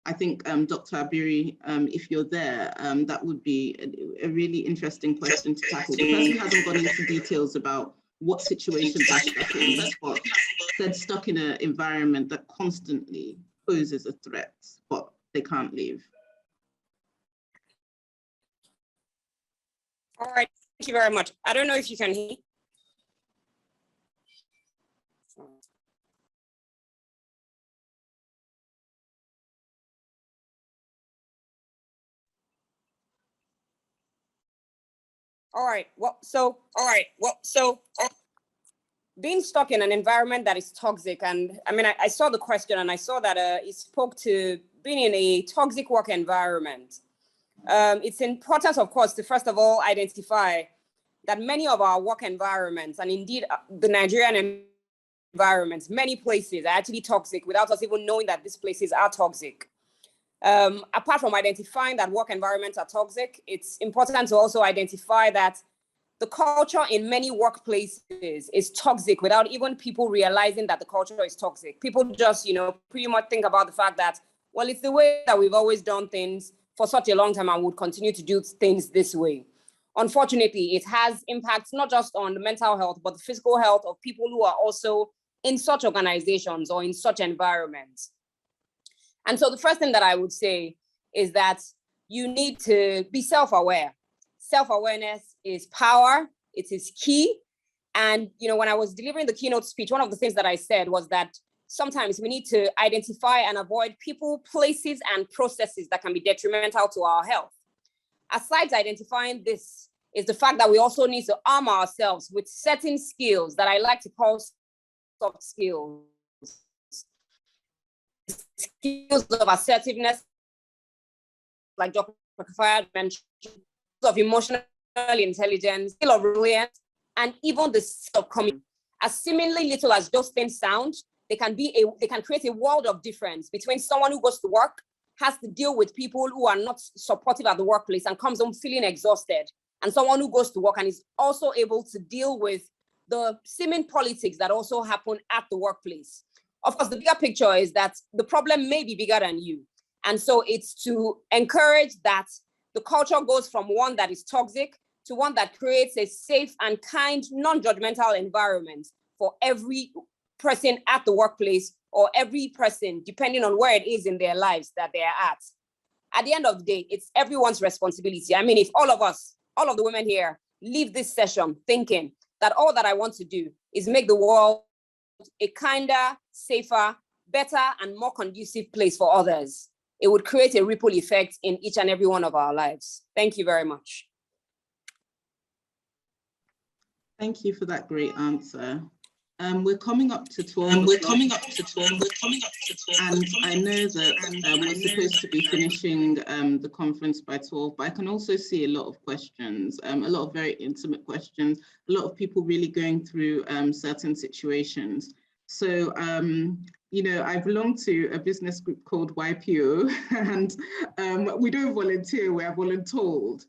I think Dr. Abiri, if you're there, that would be a really interesting question to tackle. The person hasn't gone into details about what situations they're stuck in, but they're stuck in an environment that constantly poses a threat, but they can't leave. All right, thank you very much. I don't know if you can hear me. All right, being stuck in an environment that is toxic, and I mean, I saw the question and I saw that it spoke to being in a toxic work environment. It's important, of course, to first of all identify that many of our work environments, and indeed the Nigerian environments, many places are actually toxic without us even knowing that these places are toxic. Apart from identifying that work environments are toxic, it's important to also identify that the culture in many workplaces is toxic without even people realizing that the culture is toxic. People just, pretty much think about the fact that, well, it's the way that we've always done things for such a long time and would continue to do things this way. Unfortunately, it has impacts not just on the mental health, but the physical health of people who are also in such organizations or in such environments. And so the first thing that I would say is that you need to be self-aware. Self-awareness is power. It is key. And, you know, when I was delivering the keynote speech, one of the things that I said was that sometimes we need to identify and avoid people, places, and processes that can be detrimental to our health. Aside identifying this is the fact that we also need to arm ourselves with certain skills that I like to call soft skills. Skills of assertiveness, like Dr. Kafayah mentioned, of emotional intelligence, skill of resilience, and even the skill of communication. As seemingly little as those things sound, they can create a world of difference between someone who goes to work, has to deal with people who are not supportive at the workplace and comes home feeling exhausted, and someone who goes to work and is also able to deal with the seeming politics that also happen at the workplace. Of course, the bigger picture is that the problem may be bigger than you. And so it's to encourage that the culture goes from one that is toxic to one that creates a safe and kind, non-judgmental environment for every person at the workplace, or every person, depending on where it is in their lives that they are at. At the end of the day, it's everyone's responsibility. I mean, if all of us, all of the women here, leave this session thinking that all that I want to do is make the world a kinder, safer, better, and more conducive place for others, it would create a ripple effect in each and every one of our lives. Thank you very much. Thank you for that great answer. We're coming up to 12. And I know that we're supposed to be finishing the conference by 12, but I can also see a lot of questions, a lot of very intimate questions, a lot of people really going through certain situations. So, you know, I belong to a business group called YPO, and we don't volunteer, we're voluntold.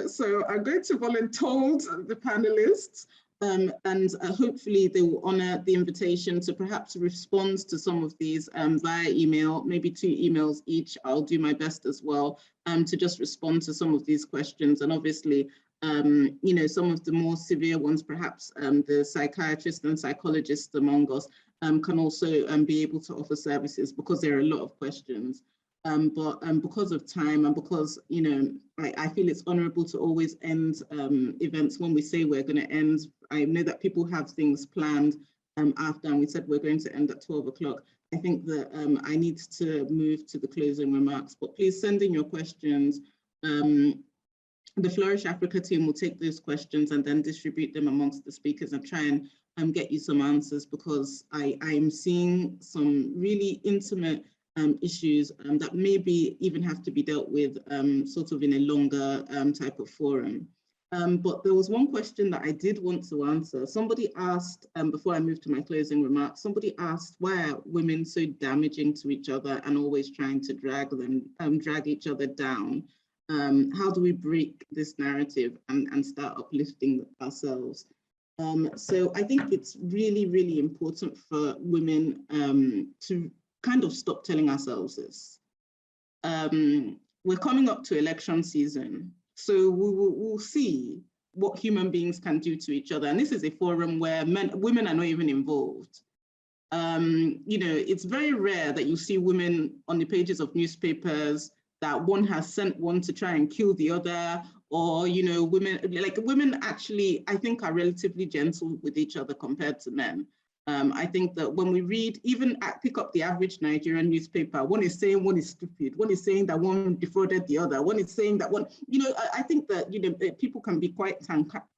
So I'm going to voluntold the panelists, and hopefully they will honor the invitation to perhaps respond to some of these via email, maybe 2 emails each. I'll do my best as well to just respond to some of these questions. And obviously, you know, some of the more severe ones, perhaps the psychiatrists and psychologists among us can also be able to offer services, because there are a lot of questions. But because of time and because, you know, I feel it's honorable to always end events when we say we're going to end. I know that people have things planned after, and we said we're going to end at 12 o'clock. I think that I need to move to the closing remarks, but please send in your questions. The Flourish Africa team will take those questions and then distribute them amongst the speakers and try and get you some answers, because I'm seeing some really intimate issues that maybe even have to be dealt with sort of in a longer type of forum. But there was one question that I did want to answer. Somebody asked, before I move to my closing remarks, somebody asked, why are women so damaging to each other and always trying to drag each other down? How do we break this narrative and start uplifting ourselves? So I think it's really, really important for women to kind of stop telling ourselves this. We're coming up to election season, so we'll see what human beings can do to each other. And this is a forum where women are not even involved. You know, it's very rare that you see women on the pages of newspapers, that one has sent one to try and kill the other, or, you know, women actually, I think, are relatively gentle with each other compared to men. I think that when we read, even pick up the average Nigerian newspaper, one is saying one is stupid, one is saying that one defrauded the other, one is saying that one, you know, I think that, you know, people can be quite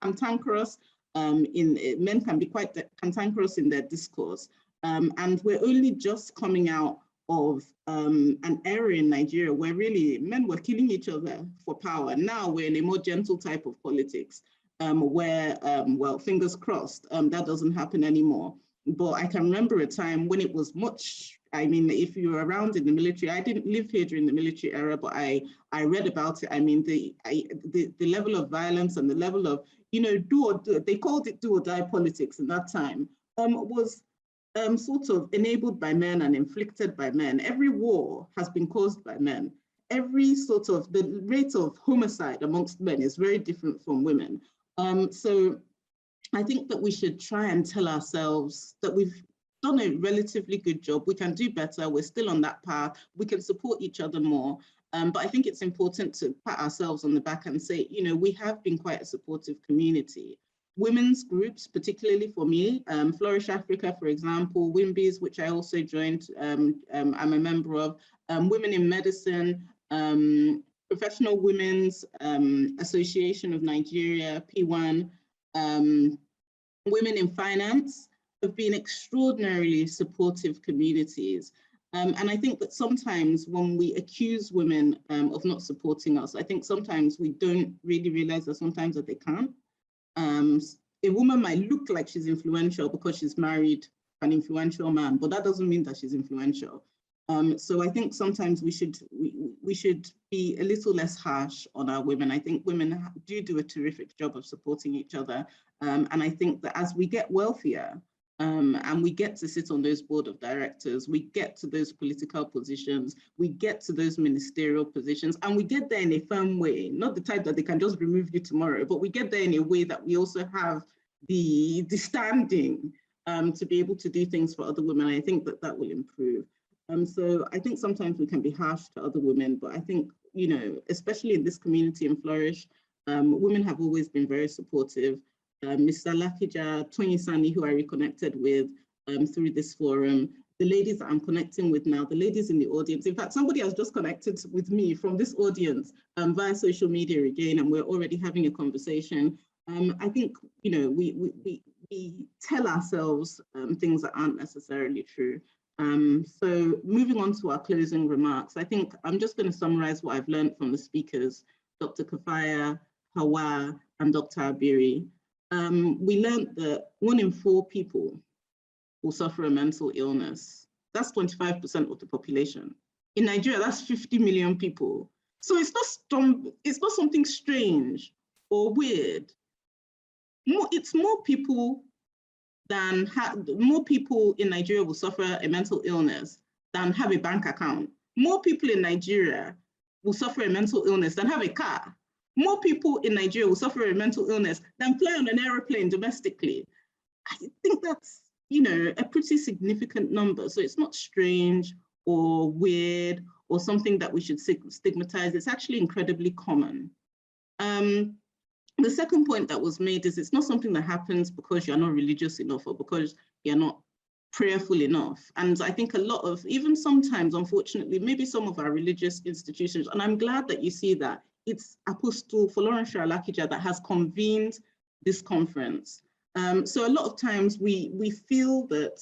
cantankerous, men can be quite cantankerous in their discourse. And we're only just coming out of an era in Nigeria where really men were killing each other for power. Now we're in a more gentle type of politics where, well, fingers crossed, that doesn't happen anymore. But I can remember a time when it was much, I mean, if you were around in the military, I didn't live here during the military era, but I read about it. I mean, the level of violence and the level of, you know, they called it do or die politics in that time, was sort of enabled by men and inflicted by men. Every war has been caused by men. Every sort of, the rate of homicide amongst men is very different from women. So I think that we should try and tell ourselves that we've done a relatively good job. We can do better. We're still on that path. We can support each other more. But I think it's important to pat ourselves on the back and say, you know, we have been quite a supportive community. women's groups, particularly for me, Flourish Africa, for example, WIMBIs, which I also joined, I'm a member of, Women in Medicine, Professional Women's Association of Nigeria, P1, Women in Finance, have been extraordinarily supportive communities. And I think that sometimes when we accuse women of not supporting us, I think sometimes we don't really realize that sometimes that they can't. A woman might look like she's influential because she's married an influential man, but that doesn't mean that she's influential. So I think sometimes we should be a little less harsh on our women. I think women do a terrific job of supporting each other. And I think that as we get wealthier, and we get to sit on those board of directors, we get to those political positions, we get to those ministerial positions, and we get there in a firm way, not the type that they can just remove you tomorrow, but we get there in a way that we also have the standing to be able to do things for other women. I think that that will improve. So I think sometimes we can be harsh to other women, but I think, you know, especially in this community in Flourish, women have always been very supportive. Mr. Alakija, Tony Sani, who I reconnected with through this forum, the ladies that I'm connecting with now, the ladies in the audience. In fact, somebody has just connected with me from this audience via social media again, and we're already having a conversation. I think, you know, we tell ourselves things that aren't necessarily true. So moving on to our closing remarks, I think I'm just going to summarize what I've learned from the speakers, Dr. Kafayah, Hauwa, and Dr. Abiri. We learned that 1 in 4 people will suffer a mental illness. That's 25% of the population. In Nigeria, that's 50 million people. So it's not something strange or weird. It's more people in Nigeria will suffer a mental illness than have a bank account. More people in Nigeria will suffer a mental illness than have a car. More people in Nigeria will suffer a mental illness than fly on an aeroplane domestically. I think that's, you know, a pretty significant number. So it's not strange or weird or something that we should stigmatize. It's actually incredibly common. The second point that was made is it's not something that happens because you're not religious enough or because you're not prayerful enough. And I think a lot of, even sometimes, unfortunately, maybe some of our religious institutions, and I'm glad that you see that, it's Apostle Folorunso Alakija that has convened this conference. So a lot of times we feel that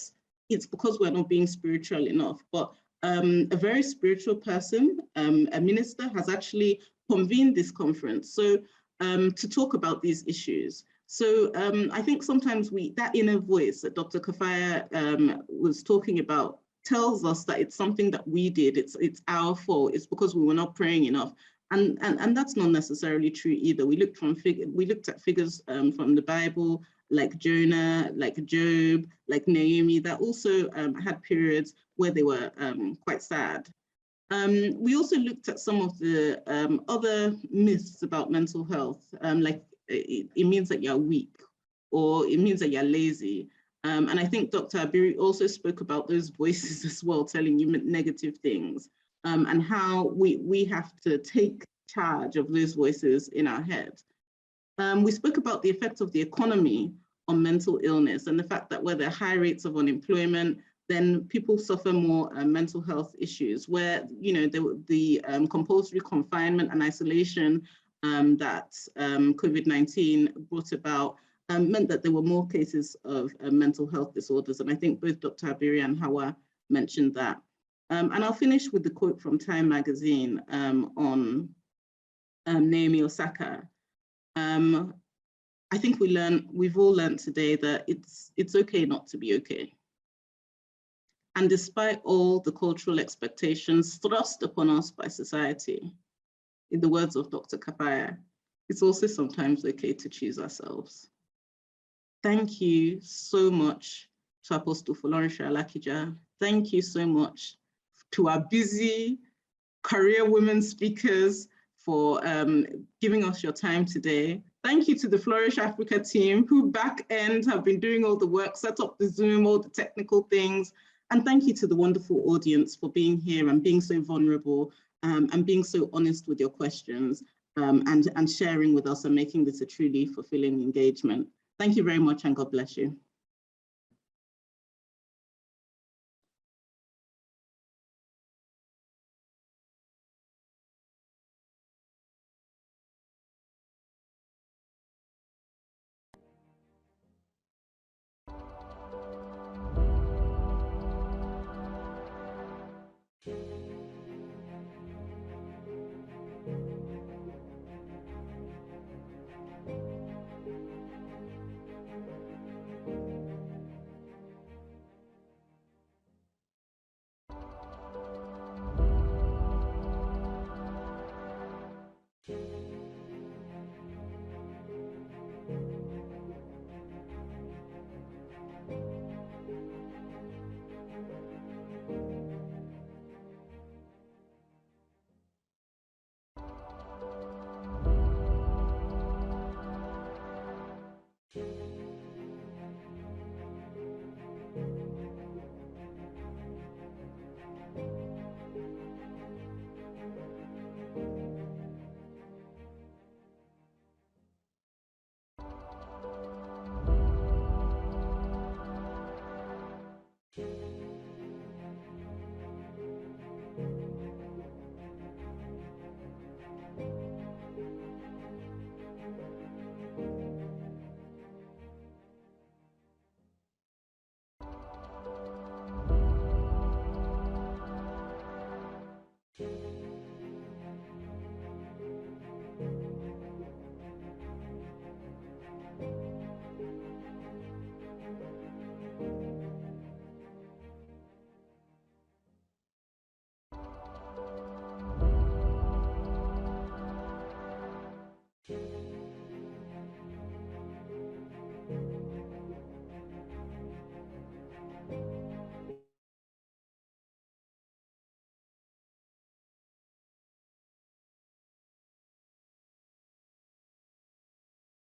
it's because we're not being spiritual enough, but a very spiritual person, a minister, has actually convened this conference so to talk about these issues. So I think sometimes that inner voice that Dr. Kafayah was talking about tells us that it's something that we did, it's our fault, it's because we were not praying enough. And that's not necessarily true either. We looked at figures from the Bible, like Jonah, like Job, like Naomi, that also had periods where they were quite sad. We also looked at some of the other myths about mental health, like it means that you're weak, or it means that you're lazy. And I think Dr. Abiri also spoke about those voices as well, telling you negative things. And how we have to take charge of those voices in our head. We spoke about the effect of the economy on mental illness and the fact that where there are high rates of unemployment, then people suffer more mental health issues, where, you know, the compulsory confinement and isolation that COVID-19 brought about meant that there were more cases of mental health disorders. And I think both Dr. Abiri and Hauwa mentioned that. And I'll finish with the quote from Time magazine on Naomi Osaka. I think we've all learned today that it's okay not to be okay. And despite all the cultural expectations thrust upon us by society, in the words of Dr. Kafayah, it's also sometimes okay to choose ourselves. Thank you so much to Apostle Folorunso Alakija. Thank you so much to our busy career women speakers for giving us your time today. Thank you to the Flourish Africa team, who back end have been doing all the work, set up the Zoom, all the technical things. And thank you to the wonderful audience for being here and being so vulnerable and being so honest with your questions and sharing with us and making this a truly fulfilling engagement. Thank you very much and God bless you.